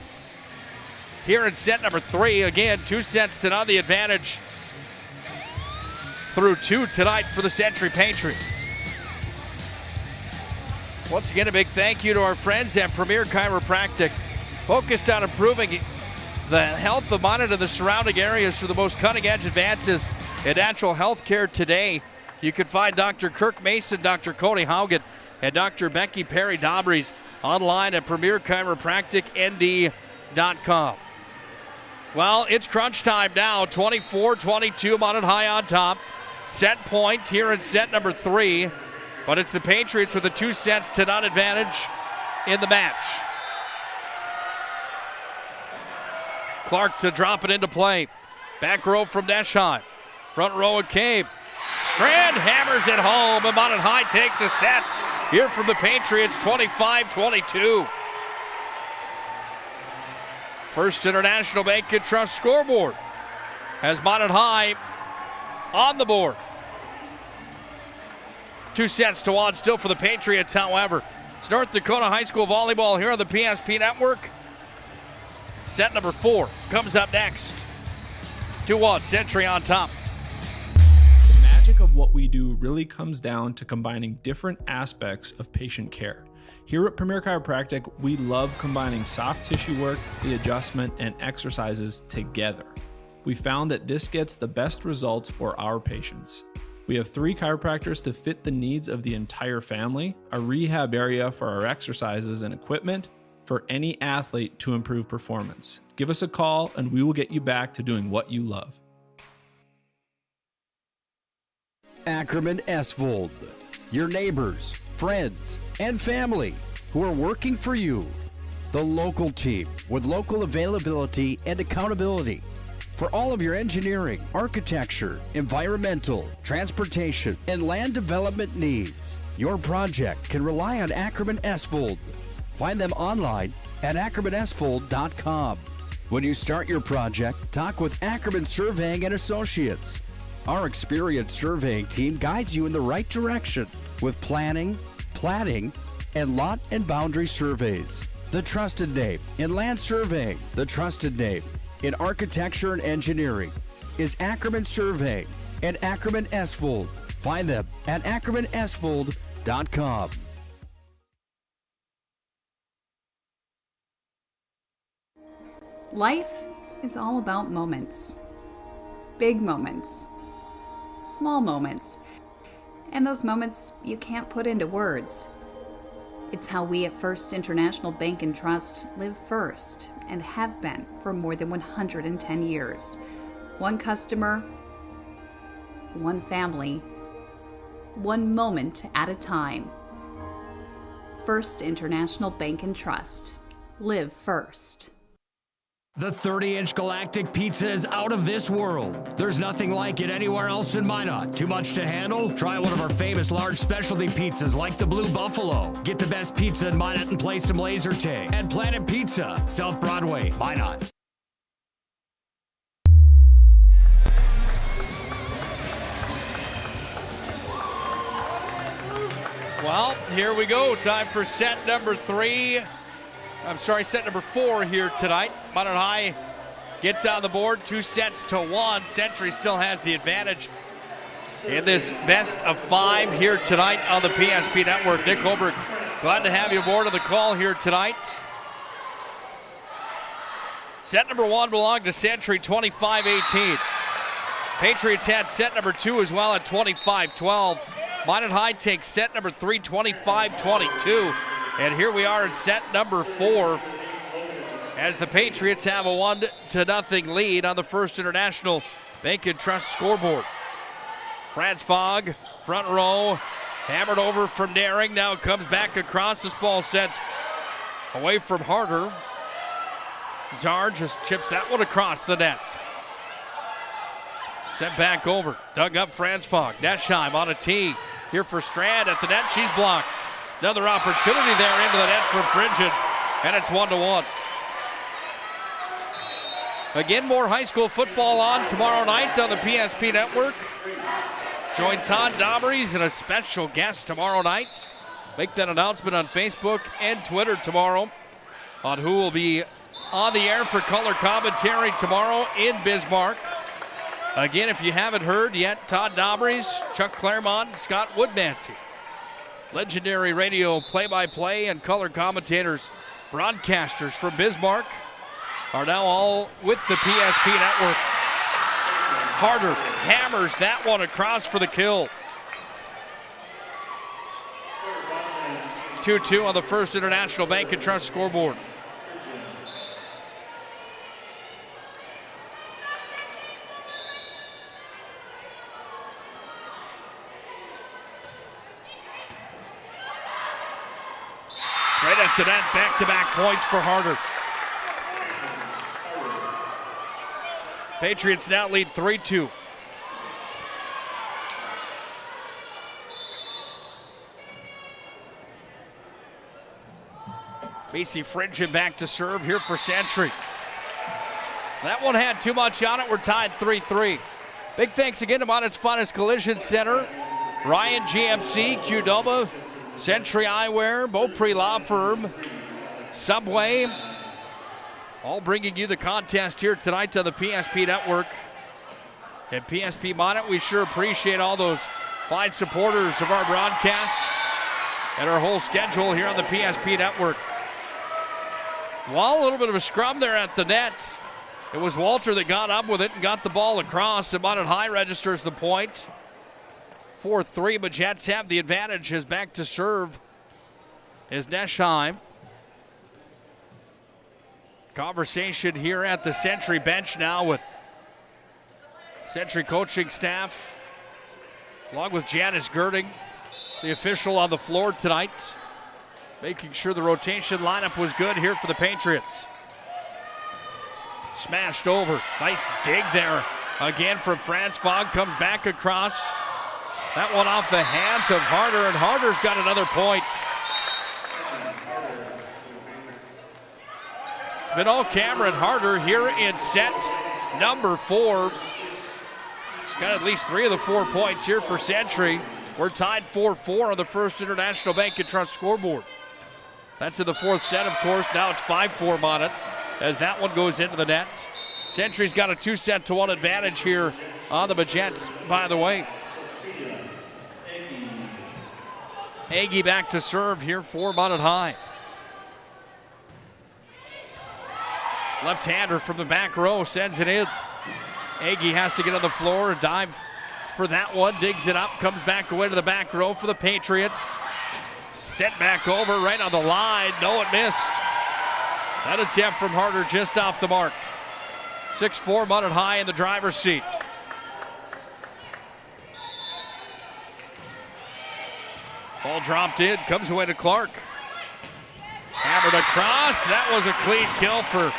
Here in set number 3, again, 2 sets to none, the advantage through 2 tonight for the Century Patriots. Once again, a big thank you to our friends at Premier Chiropractic, focused on improving the health of Minot and the surrounding areas through the most cutting-edge advances in natural health care today. You can find Dr. Kirk Mason, Dr. Cody Haugen, and Dr. Becky Perry Dobries online at premierchiropracticnd.com. Well, it's crunch time now. 24-22, Minot High on top. Set point here in set number 3. But it's the Patriots with a 2 sets to none advantage in the match. Clark to drop it into play. Back row from Neschheim. Front row it came. Strand hammers it home, and Minot High takes a set here from the Patriots, 25-22. First International Bank and Trust scoreboard has Minot High on the board. 2 sets to 1 still for the Patriots, however. It's North Dakota High School Volleyball here on the PSP Network. Set number 4 comes up next. 2-1, Century on top. The magic of what we do really comes down to combining different aspects of patient care. Here at Premier Chiropractic, we love combining soft tissue work, the adjustment, and exercises together. We found that this gets the best results for our patients. We have 3 chiropractors to fit the needs of the entire family, a rehab area for our exercises and equipment for any athlete to improve performance. Give us a call and we will get you back to doing what you love. Ackerman Esvold, your neighbors, friends, and family who are working for you. The local team with local availability and accountability. For all of your engineering, architecture, environmental, transportation, and land development needs, your project can rely on Ackerman Esvold. Find them online at ackermanesvold.com. When you start your project, talk with Ackerman Surveying and Associates. Our experienced surveying team guides you in the right direction with planning, platting, and lot and boundary surveys. The trusted name in land surveying, the trusted name in architecture and engineering is Ackerman Surveying and Ackerman Esvold. Find them at ackermanesvold.com. Life is all about moments. Big moments. Small moments. And those moments you can't put into words. It's how we at First International Bank and Trust live first and have been for more than 110 years. One customer, one family, one moment at a time. First International Bank and Trust. Live first. The 30-inch Galactic Pizza is out of this world. There's nothing like it anywhere else in Minot. Too much to handle? Try one of our famous large specialty pizzas like the Blue Buffalo. Get the best pizza in Minot and play some laser tag. At Planet Pizza, South Broadway, Minot. Well, here we go. Time for set number 4 here tonight. Minot High gets on the board 2-1. Century still has the advantage in this best of 5 here tonight on the PSP Network. Nick Holberg, glad to have you aboard on the call here tonight. Set number 1 belonged to Century, 25-18. Patriots had set number 2 as well at 25-12. Minot High takes set number 3, 25-22. And here we are in set number 4 as the Patriots have a 1-0 lead on the First International Bank and Trust scoreboard. Franz Fogg, front row, hammered over from Daring. Now comes back across. This ball sent away from Harder. Czar just chips that one across the net. Sent back over, dug up Franz Fogg. Neschheim on a tee here for Strand at the net. She's blocked. Another opportunity there into the net from Frigid, and it's 1-1. Again, more high school football on tomorrow night on the PSP Network. Join Todd Dobries and a special guest tomorrow night. Make that announcement on Facebook and Twitter tomorrow on who will be on the air for color commentary tomorrow in Bismarck. Again, if you haven't heard yet, Todd Dobries, Chuck Claremont, and Scott Woodmansey. Legendary radio play-by-play and color commentators, broadcasters from Bismarck are now all with the PSP Network. Harder hammers that one across for the kill. 2-2 on the First International Bank and Trust scoreboard. Right after that, back-to-back points for Harder. Patriots now lead 3-2. Macy Frigid back to serve here for Century. That one had too much on it. We're tied 3-3. Big thanks again to Minot's Finest Collision Center, Ryan GMC, Qdoba, Century Eyewear, Beaupre Law Firm, Subway, all bringing you the contest here tonight on the PSP Network. At PSP Minot, we sure appreciate all those fine supporters of our broadcasts and our whole schedule here on the PSP Network. Well, a little bit of a scrum there at the net. It was Walter that got up with it and got the ball across, and Minot High registers the point. 4-3, but Jets have the advantage. As back to serve is Neschheim. Conversation here at the Century bench now with Century coaching staff, along with Janice Girding, the official on the floor tonight, making sure the rotation lineup was good here for the Patriots. Smashed over. Nice dig there again from Franz Fogg. Comes back across. That one off the hands of Harder, and Harder's got another point. It's been all Cameron Harder here in set number 4. He's got at least 3 of the 4 points here for Century. We're tied 4-4 on the First International Bank and Trust scoreboard. That's in the 4th set, of course. Now it's 5-4 Minot as that one goes into the net. Century's got a 2-1 advantage here on the Majets, by the way. Agee back to serve here for Minot High. Left-hander from the back row sends it in. Agee has to get on the floor and dive for that one. Digs it up, comes back away to the back row for the Patriots. Set back over right on the line. No, it missed. That attempt from Harder just off the mark. 6-4 Minot High in the driver's seat. Ball dropped in, comes away to Clark. Hammered Hammered across. That was a clean kill for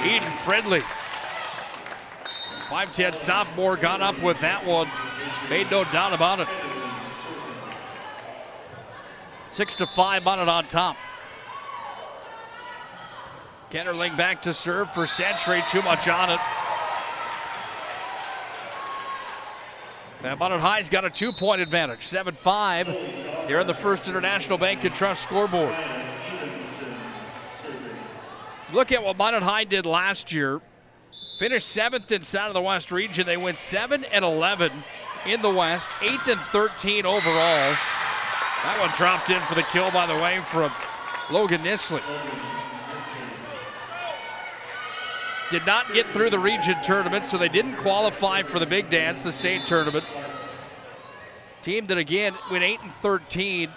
Eden Fridley. 5'10" sophomore got up with that one. Made no doubt about it. 6-5 Minot on top. Kennerling back to serve for Century. Too much on it. And Minot High's got a 2-point advantage. 7-5 here in the First International Bank and Trust scoreboard. Look at what Minot High did last year. Finished 7th inside of the West region. They went 7-11 in the West, 8-13 overall. That one dropped in for the kill, by the way, from Logan Nisley. Did not get through the region tournament, so they didn't qualify for the big dance, the state tournament. Team that, again, went 8-13.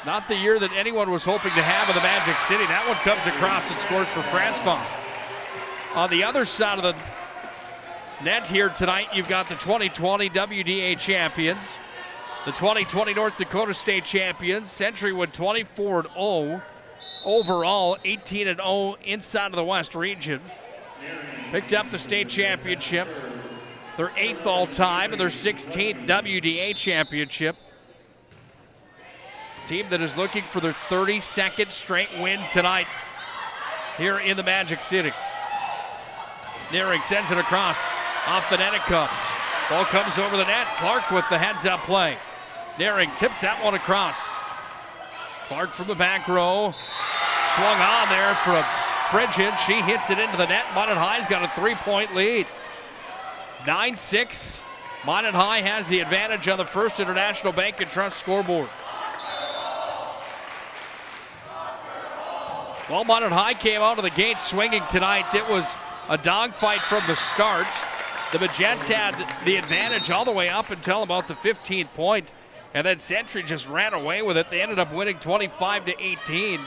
Not the year that anyone was hoping to have in the Magic City. That one comes across and scores for Francois. On the other side of the net here tonight, you've got the 2020 WDA champions, the 2020 North Dakota State champions. Century went 24-0 overall, 18-0 inside of the West region. Picked up the state championship, their 8th all-time and their 16th WDA championship. Team that is looking for their 32nd straight win tonight here in the Magic City. Nearing sends it across. Off the net it comes. Ball comes over the net. Clark with the heads-up play. Nearing tips that one across. Clark from the back row. Swung on there from Frigid. She hits it into the net. Minot High's got a 3-point lead. 9-6. Minot High has the advantage on the First International Bank and Trust scoreboard. Well, Minot High came out of the gate swinging tonight. It was a dogfight from the start. The Majettes had the advantage all the way up until about the 15th point, and then Century just ran away with it. They ended up winning 25-18.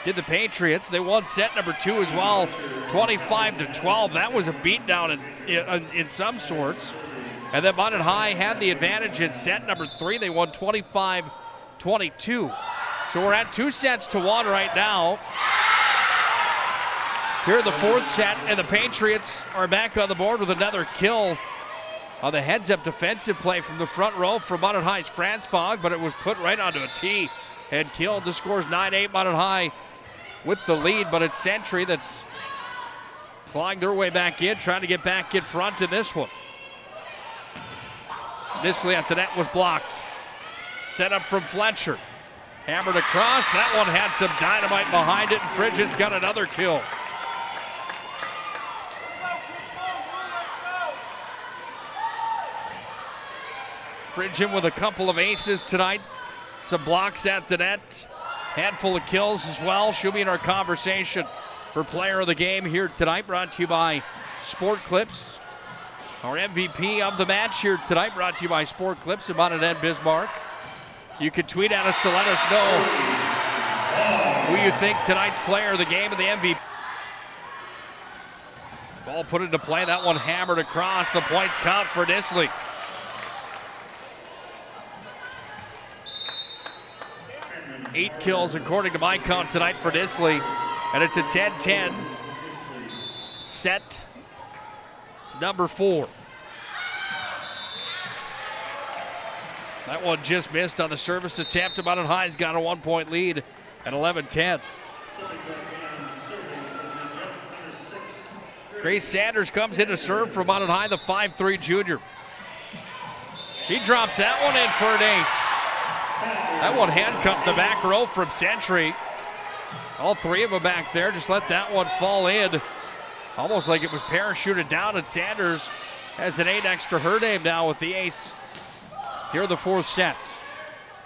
Did the Patriots. They won set number 2 as well, 25-12. That was a beatdown in some sorts. And then Minot High had the advantage in set number 3. They won 25-22. So we're at 2-1 right now. Here in the 4th set, and the Patriots are back on the board with another kill on the heads-up defensive play from the front row from Minot High's Francois, but it was put right onto a tee and killed. The score's 9-8. Minot High with the lead, but it's Century that's clawing their way back in, trying to get back in front in this one. Nisley at the net was blocked. Set up from Fletcher. Hammered across. That one had some dynamite behind it, and Frigid's got another kill. Frigid with a couple of aces tonight. Some blocks at the net. Handful of kills as well. She'll be in our conversation for player of the game here tonight. Brought to you by Sport Clips. Our MVP of the match here tonight. Brought to you by Sport Clips and Minot Bismarck. You can tweet at us to let us know who you think tonight's player of the game and the MVP. Ball put into play. That one hammered across. The points count for Nisley. Eight kills according to my count tonight for Nisley. And it's a 10-10 set number 4. That one just missed on the service attempt. Minot High's got a 1-point lead at 11-10. Grace Sanders comes in to serve for Minot High, the 5'3" junior. She drops that one in for an ace. That one handcuffed the back row from Century. All 3 of them back there. Just let that one fall in. Almost like it was parachuted down, and Sanders has an 8 next to her name now with the ace. Here in the 4th set.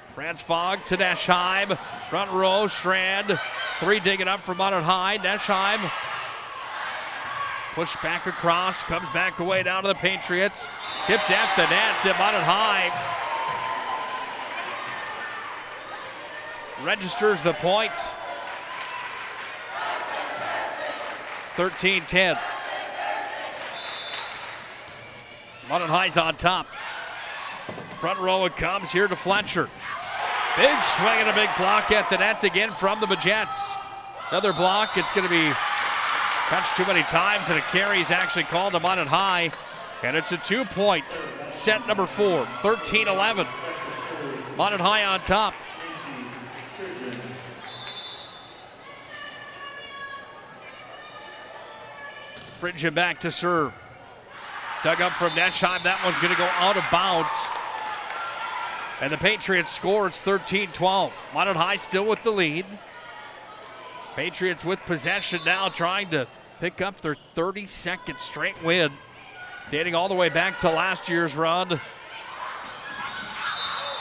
Francois to Neschheim. Front row, Strand. 3 digging up from Minot High. Neschheim pushed back across. Comes back away down to the Patriots. Tipped at the net to Minot High. Registers the point. 13-10. Minot High's on top. Front row it comes here to Fletcher. Big swing and a big block at the net again from the Majettes. Another block. It's going to be touched too many times, and a carry is actually called to Minot High. And it's a 2-point set number 4, 13-11. Minot High on top. Phrygia back to serve. Dug up from Neschheim. That one's going to go out of bounds. And the Patriots score. It's 13-12. Minot High still with the lead. Patriots with possession now, trying to pick up their 32nd straight win, dating all the way back to last year's run,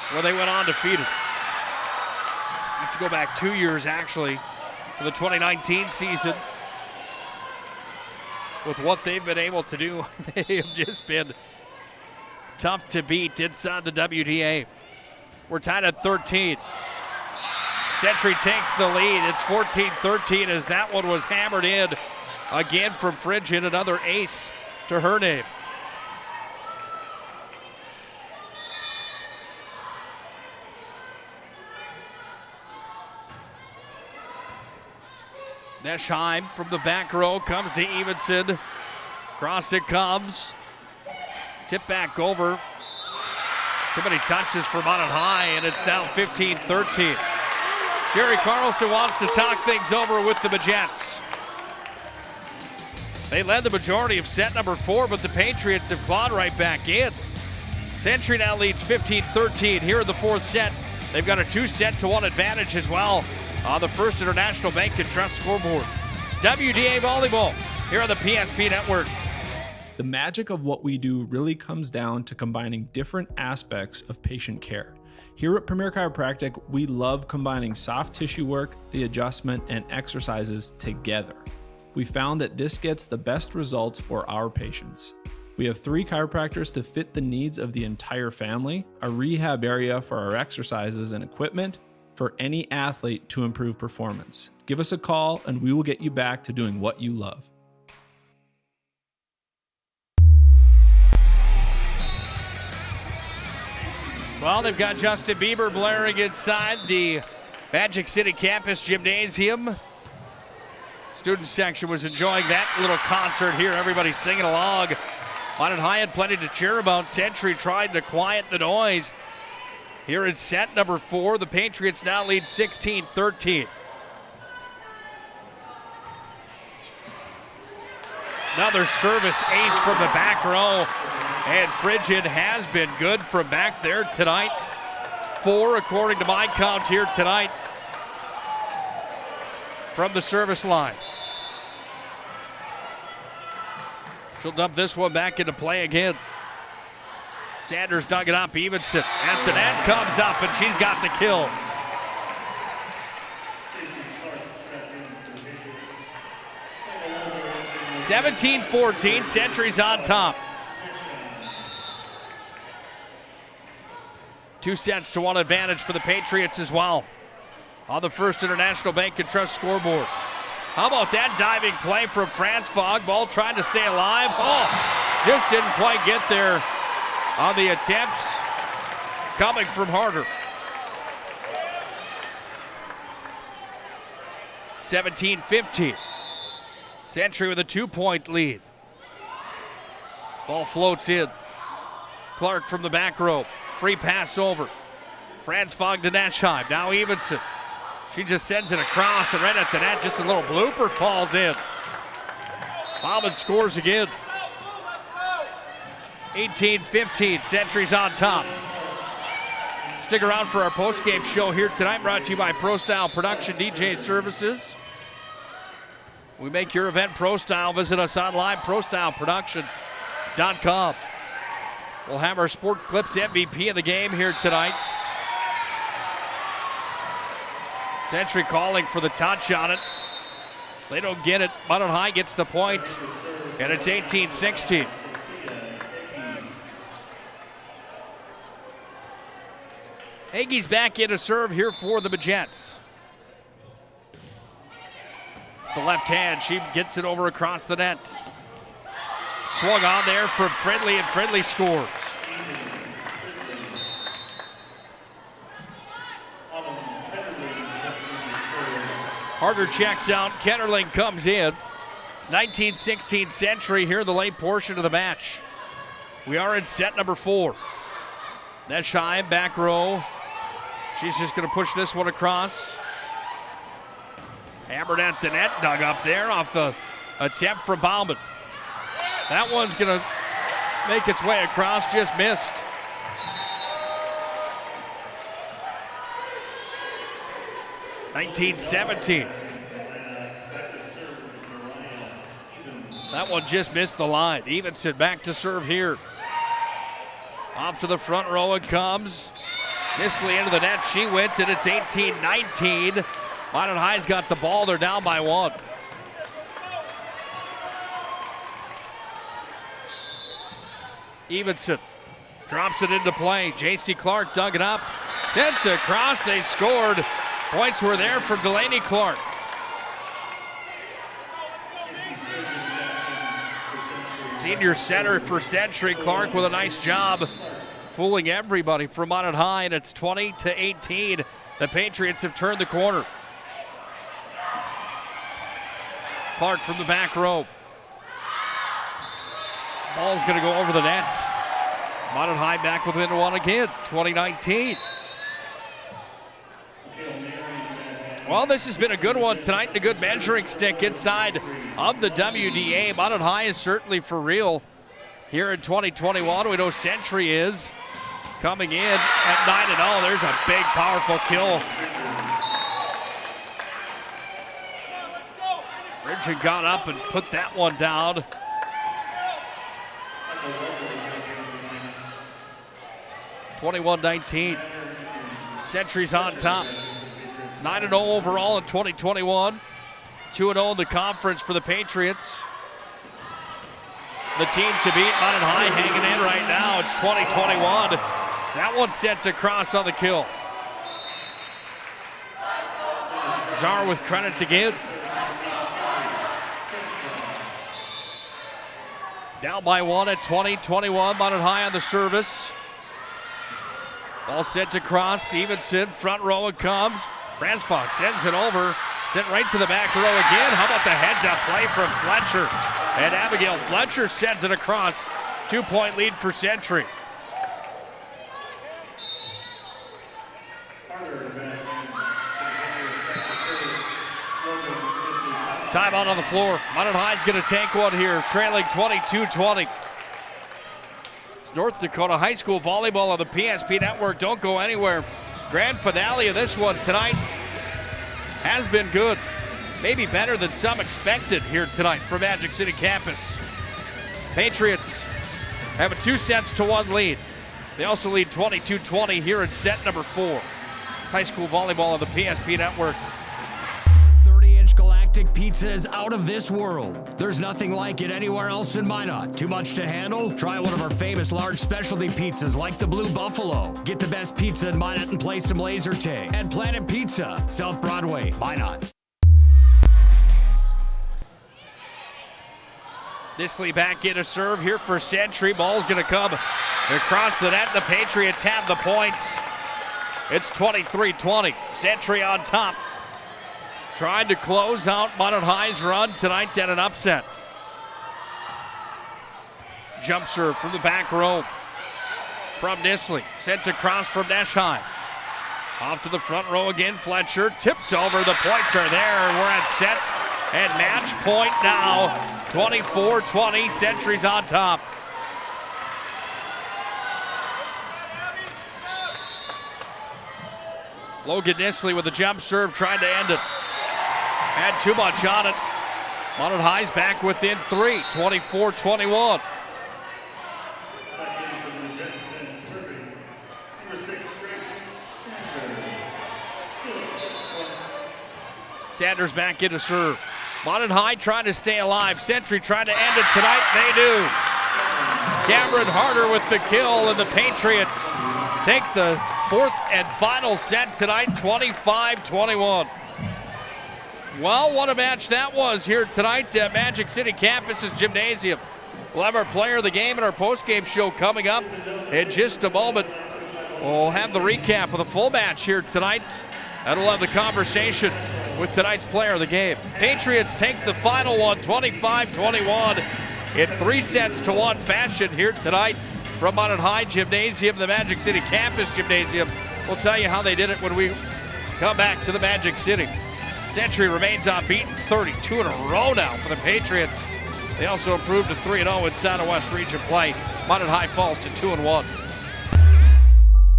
where they went undefeated. You have to go back 2 years, actually, to the 2019 season. With what they've been able to do, they have just been tough to beat inside the WDA. We're tied at 13. Century takes the lead. It's 14-13 as that one was hammered in again from Phrygia. Another ace to her name. Neschheim from the back row comes to Evenson. Cross it comes. Tip back over. Too many touches for Minot High, and it's now 15-13. Sherry Carlson wants to talk things over with the Magets. They led the majority of set number 4, but the Patriots have clawed right back in. Century now leads 15-13 here in the 4th set. They've got a 2-set-to-1 advantage as well on the First International Bank and Trust scoreboard. It's WDA Volleyball here on the PSP Network. The magic of what we do really comes down to combining different aspects of patient care. Here at Premier Chiropractic, we love combining soft tissue work, the adjustment, and exercises together. We found that this gets the best results for our patients. We have 3 chiropractors to fit the needs of the entire family, a rehab area for our exercises and equipment for any athlete to improve performance. Give us a call and we will get you back to doing what you love. Well, they've got Justin Bieber blaring inside the Magic City Campus Gymnasium. Student section was enjoying that little concert here. Everybody singing along. Minot High had plenty to cheer about. Century tried to quiet the noise. Here in set number 4, the Patriots now lead 16-13. Another service ace from the back row. And Phrygia has been good from back there tonight. 4 according to my count here tonight from the service line. She'll dump this one back into play again. Sanders dug it up. Evenson at the net, comes up, and she's got the kill. Patriots. 17-14, Century's on top. 2-1 advantage for the Patriots as well on the First International Bank and Trust scoreboard. How about that diving play from France Fogg? Ball trying to stay alive. Oh, just didn't quite get there on the attempts coming from Harder. 17-15. Century with a 2-point lead. Ball floats in. Clark from the back row. Free pass over. Franz Fogg to Neschheim. Now Evenson. She just sends it across and right at the net. Just a little blooper falls in. Bauman scores again. 18-15. Century's on top. Stick around for our post-game show here tonight, brought to you by Pro Style Production DJ Services. We make your event Pro Style. Visit us online, prostyleproduction.com. We'll have our Sport Clips MVP of the game here tonight. Century calling for the touch on it. They don't get it. Minot High gets the point, and it's 18-16. Hagee's back in to serve here for the Magets. The left hand, she gets it over across the net. Swung on there from Friendly, and Friendly scores. Harder checks out. Kennerling comes in. It's 19-16 Century here in the late portion of the match. We are in set number 4. Neschheim, back row. She's just going to push this one across. Hammered at the net, dug up there off the attempt from Bauman. That one's going to make its way across, just missed. (19-17). That one just missed the line. Evenson back to serve here. Off to the front row it comes. Nisley into the net. She went, and it's 18-19. Minot High's got the ball. They're down by 1. Evenson drops it into play. J.C. Clark dug it up. Sent across. They scored. Points were there for Delaney Clark. Senior center for Century. Clark with a nice job fooling everybody from Minot High, and it's 20-18. The Patriots have turned the corner. Clark from the back row. Ball's going to go over the net. Minot High back within 1 again, 2019. Well, this has been a good one tonight and a good measuring stick inside of the WDA. Minot High is certainly for real here in 2021. We know Century is coming in at 9-0. There's a big, powerful kill. Bridget got up and put that one down. (21-19). Century's on top. 9-0 overall in 2021. 2-0 in the conference for the Patriots. The team to beat, Minot High hanging in right now. It's 2021. That one's set to cross on the kill. Czar with credit to give. Down by 1 at 20-21. Minot High on the service. Ball set to cross. Evenson, front row it comes. Bransfox sends it over. Sent right to the back row again. How about the heads-up play from Fletcher? And Abigail Fletcher sends it across. 2-point lead for Century. Timeout on the floor. Minot High's going to take one here, trailing 22-20. North Dakota High School Volleyball on the PSP Network. Don't go anywhere. Grand finale of this one tonight has been good. Maybe better than some expected here tonight for Magic City campus. Patriots have a 2-1 lead. They also lead 22-20 here in set number 4. It's high school volleyball on the PSP Network. 30-inch Galactic Pizza is out of this world. There's nothing like it anywhere else in Minot. Too much to handle? Try one of our famous large specialty pizzas like the Blue Buffalo. Get the best pizza in Minot and play some laser tag at Planet Pizza, South Broadway, Minot. Nisley back in a serve here for Century. Ball's going to come across the net. The Patriots have the points. It's 23-20. Century on top. Trying to close out Minot High's run tonight at an upset. Jump serve from the back row from Nisley. Sent across from Neschheim. Off to the front row again. Fletcher tipped over. The points are there. We're at set and match point now. 24-20. Century's on top. Logan Nisley with a jump serve trying to end it. Had too much on it. Minot High's back within 3, 24-21. Sanders back in to serve. Minot High trying to stay alive. Century trying to end it tonight. They do. Cameron Harder with the kill, and the Patriots take the 4th and final set tonight, 25-21. Well, what a match that was here tonight at Magic City Campus's gymnasium. We'll have our player of the game and our post-game show coming up in just a moment. We'll have the recap of the full match here tonight. That'll have the conversation with tonight's player of the game. Patriots take the final one, 25-21, in 3-1 fashion here tonight from Minot High Gymnasium, the Magic City Campus Gymnasium. We'll tell you how they did it when we come back to the Magic City. Century remains unbeaten, 32 in a row now for the Patriots. They also improved to 3-0 in Southwest Region play. Minot High falls to 2-1.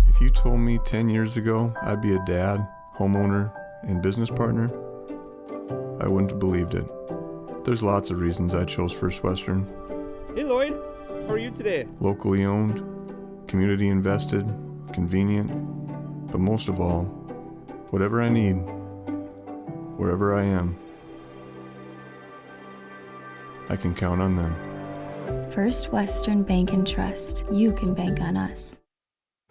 If you told me 10 years ago I'd be a dad, homeowner, and business partner, I wouldn't have believed it. There's lots of reasons I chose First Western. Hey Lloyd, how are you today? Locally owned, community invested, convenient, but most of all, whatever I need, wherever I am, I can count on them. First Western Bank and Trust. You can bank on us.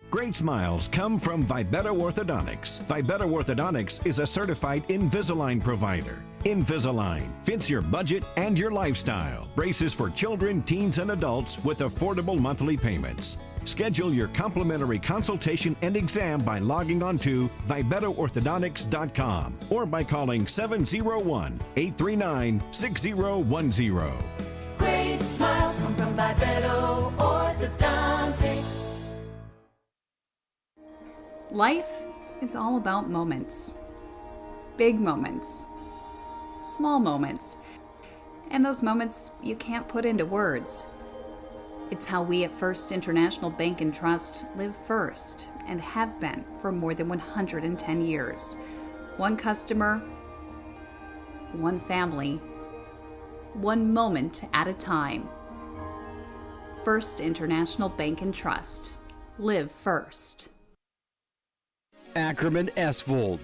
Great smiles come from Vibetta Orthodontics. Vibetta Orthodontics is a certified Invisalign provider. Invisalign fits your budget and your lifestyle. Braces for children, teens, and adults with affordable monthly payments. Schedule your complimentary consultation and exam by logging on to VibettaOrthodontics.com or by calling 701-839-6010. Great smiles come from Vibetta Orthodontics. Life is all about moments. Big moments. Small moments. And those moments you can't put into words. It's how we at First International Bank and Trust live first and have been for more than 110 years. One customer, one family, one moment at a time. First International Bank and Trust. Live first. Ackerman Esvold,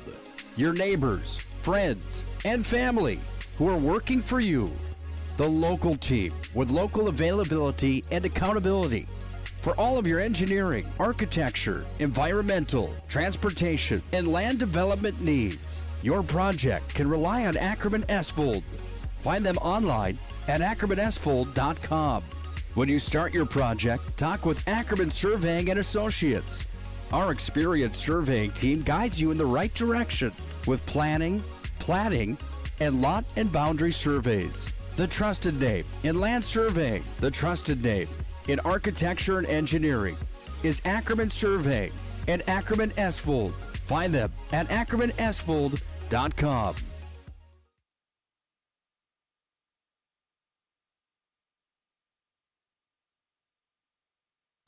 your neighbors, friends, and family who are working for you. The local team with local availability and accountability for all of your engineering, architecture, environmental, transportation, and land development needs. Your project can rely on Ackerman Esvold. Find them online at ackermanesvold.com. When you start your project, talk with Ackerman Surveying and Associates. Our experienced surveying team guides you in the right direction with planning, platting, and lot and boundary surveys. The trusted name in land surveying, the trusted name in architecture and engineering is Ackerman Surveying and Ackerman Esvold. Find them at ackermanesvold.com.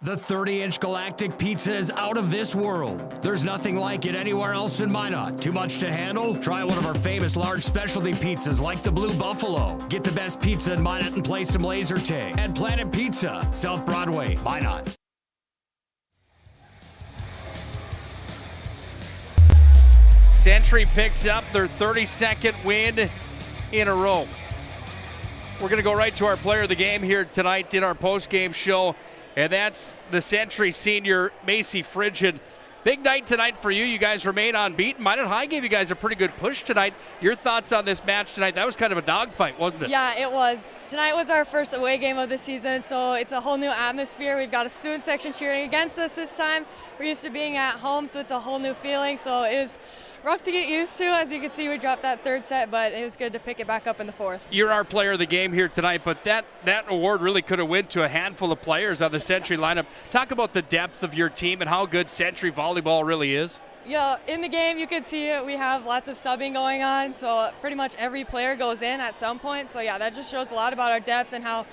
The 30-inch Galactic Pizza is out of this world. There's nothing like it anywhere else in Minot. Too much to handle? Try one of our famous large specialty pizzas like the Blue Buffalo. Get the best pizza in Minot and play some laser tag. At Planet Pizza, South Broadway, Minot. Century picks up their 32nd win in a row. We're going to go right to our player of the game here tonight in our post-game show. And that's the Century senior, Macy Frigid. Big night tonight for you. You guys remain unbeaten. Minot High gave you guys a pretty good push tonight. Your thoughts on this match tonight? That was kind of a dogfight, wasn't it? Yeah, it was. Tonight was our first away game of the season, so it's a whole new atmosphere. We've got a student section cheering against us this time. We're used to being at home, so it's a whole new feeling. So it was rough to get used to. As you can see, we dropped that third set, but it was good to pick it back up in the fourth. You're our player of the game here tonight, but that award really could have went to a handful of players on the Century lineup. Talk about the depth of your team and how good Century volleyball really is. Yeah, in the game you can see it. We have lots of subbing going on, so pretty much every player goes in at some point. So yeah, that just shows a lot about our depth and how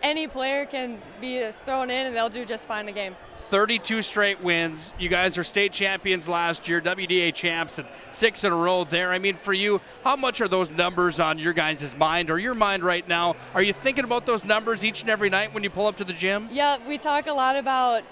any player can be thrown in and they'll do just fine in the game. 32 straight wins. You guys are state champions last year, WDA champs, and 6 in a row there. I mean, for you, how much are those numbers on your guys' mind or your mind right now? Are you thinking about those numbers each and every night when you pull up to the gym? Yeah, we talk a lot about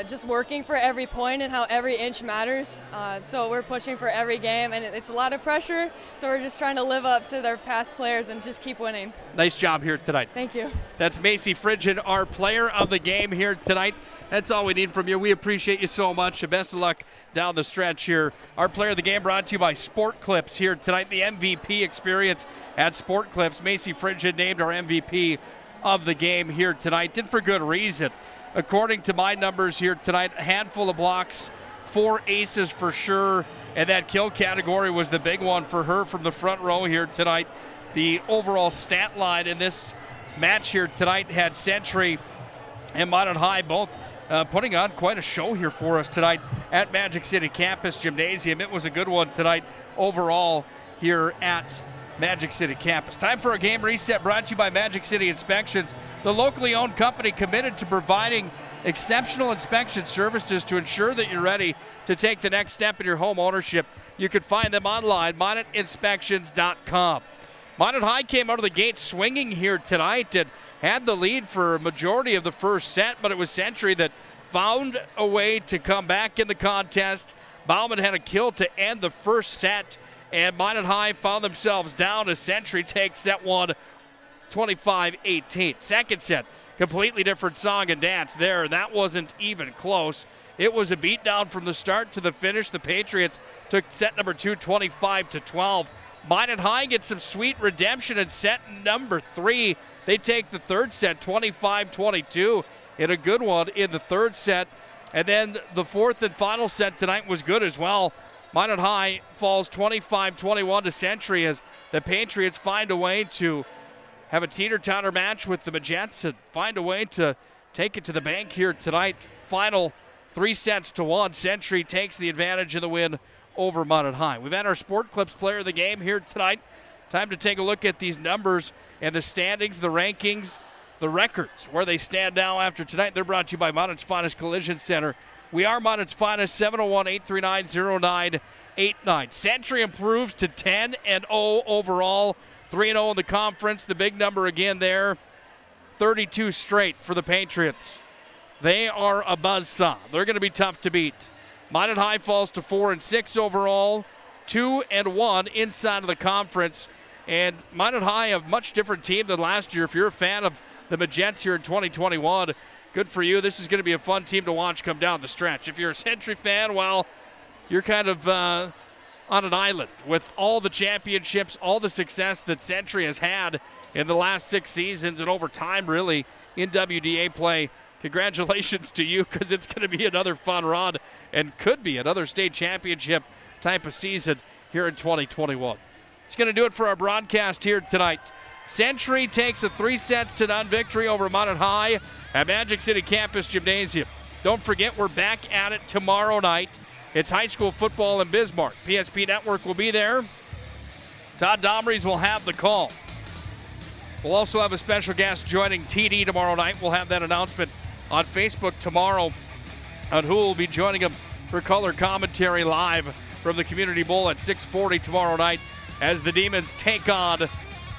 just working for every point and how every inch matters. So we're pushing for every game, and it's a lot of pressure. So we're just trying to live up to their past players and just keep winning. Nice job here tonight. Thank you. That's Macy Frigid, our player of the game here tonight. That's all we need from you. We appreciate you so much. And best of luck down the stretch here. Our player of the game brought to you by Sport Clips here tonight. The MVP experience at Sport Clips. Macy Frigid named our MVP of the game here tonight. Did for good reason. According to my numbers here tonight, a handful of blocks, 4 aces for sure, And that kill category was the big one for her from the front row here tonight. The overall stat line in this match here tonight had Century and Minot High both putting on quite a show here for us tonight at Magic City Campus Gymnasium. It was a good one tonight overall here at Magic City Campus. Time for a game reset brought to you by Magic City Inspections, the locally owned company committed to providing exceptional inspection services to ensure that you're ready to take the next step in your home ownership. You can find them online, MinotInspections.com. Minot High came out of the gate swinging here tonight and had the lead for a majority of the first set, but it was Century that found a way to come back in the contest. Bauman had a kill to end the first set, and Minot High found themselves down as Century takes set one, 25-18. Second set, completely different song and dance there. That wasn't even close. It was a beatdown from the start to the finish. The Patriots took set number two, 25-12. Minot High gets some sweet redemption in set number three. They take the third set, 25-22, in a good one in the third set. And then the fourth and final set tonight was good as well. Minot High falls 25-21 to Century as the Patriots find a way to have a teeter-totter match with the Magents and find a way to take it to the bank here tonight. Final 3-1. Century takes the advantage in the win over Minot High. We've had our Sport Clips player of the game here tonight. Time to take a look at these numbers and the standings, the rankings, the records, where they stand now after tonight. They're brought to you by Minot's Finest Collision Center. We are Minot's Finest, 701-839-0989. Century improves to 10-0 overall, 3-0 in the conference. The big number again there, 32 straight for the Patriots. They are a buzzsaw. They're going to be tough to beat. Minot High falls to 4-6 overall, 2-1 inside of the conference. And Minot High, a much different team than last year. If you're a fan of the Magents here in 2021, good for you. This is going to be a fun team to watch come down the stretch. If you're a Century fan, well, you're kind of on an island with all the championships, all the success that Century has had in the last 6 seasons and over time, really, in WDA play. Congratulations to you, because it's going to be another fun run and could be another state championship type of season here in 2021. It's going to do it for our broadcast here tonight. Century takes a 3-0 victory over Minot High at Magic City Campus Gymnasium. Don't forget, we're back at it tomorrow night. It's high school football in Bismarck. PSP Network will be there. Todd Domrys will have the call. We'll also have a special guest joining TD tomorrow night. We'll have that announcement on Facebook tomorrow on who will be joining him for color commentary live from the Community Bowl at 6:40 tomorrow night as the Demons take on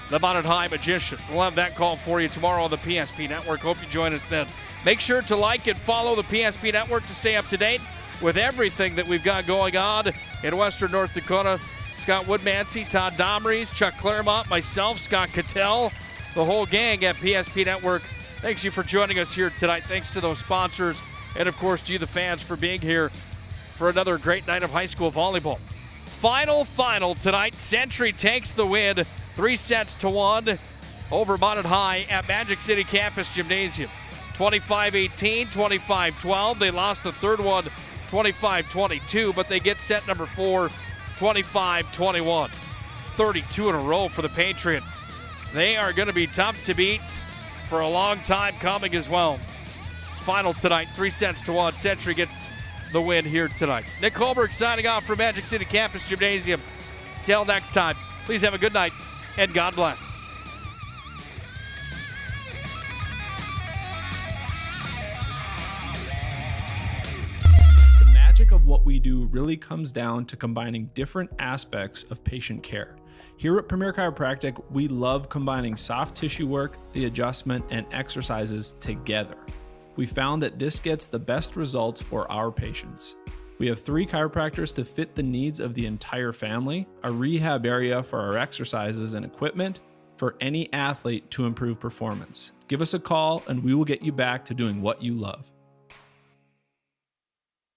the Minot High Magicians. We'll have that call for you tomorrow on the PSP Network. Hope you join us then. Make sure to like and follow the PSP Network to stay up to date with everything that we've got going on in Western North Dakota. Scott Woodmansey, Todd Domrys, Chuck Claremont, myself, Scott Cattell, the whole gang at PSP Network. Thanks you for joining us here tonight. Thanks to those sponsors and, of course, to you, the fans, for being here for another great night of high school volleyball. Final tonight. Century takes the win, 3-1 over Minot High at Magic City Campus Gymnasium. 25-18, 25-12. They lost the third one, 25-22, but they get set number 4, 25-21. 32 in a row for the Patriots. They are going to be tough to beat for a long time coming as well. Final tonight, 3-1. Century gets the win here tonight. Nick Holberg signing off from Magic City Campus Gymnasium. Till next time, please have a good night and God bless. The magic of what we do really comes down to combining different aspects of patient care. Here at Premier Chiropractic, we love combining soft tissue work, the adjustment, and exercises together. We found that this gets the best results for our patients. We have 3 chiropractors to fit the needs of the entire family, a rehab area for our exercises and equipment for any athlete to improve performance. Give us a call and we will get you back to doing what you love.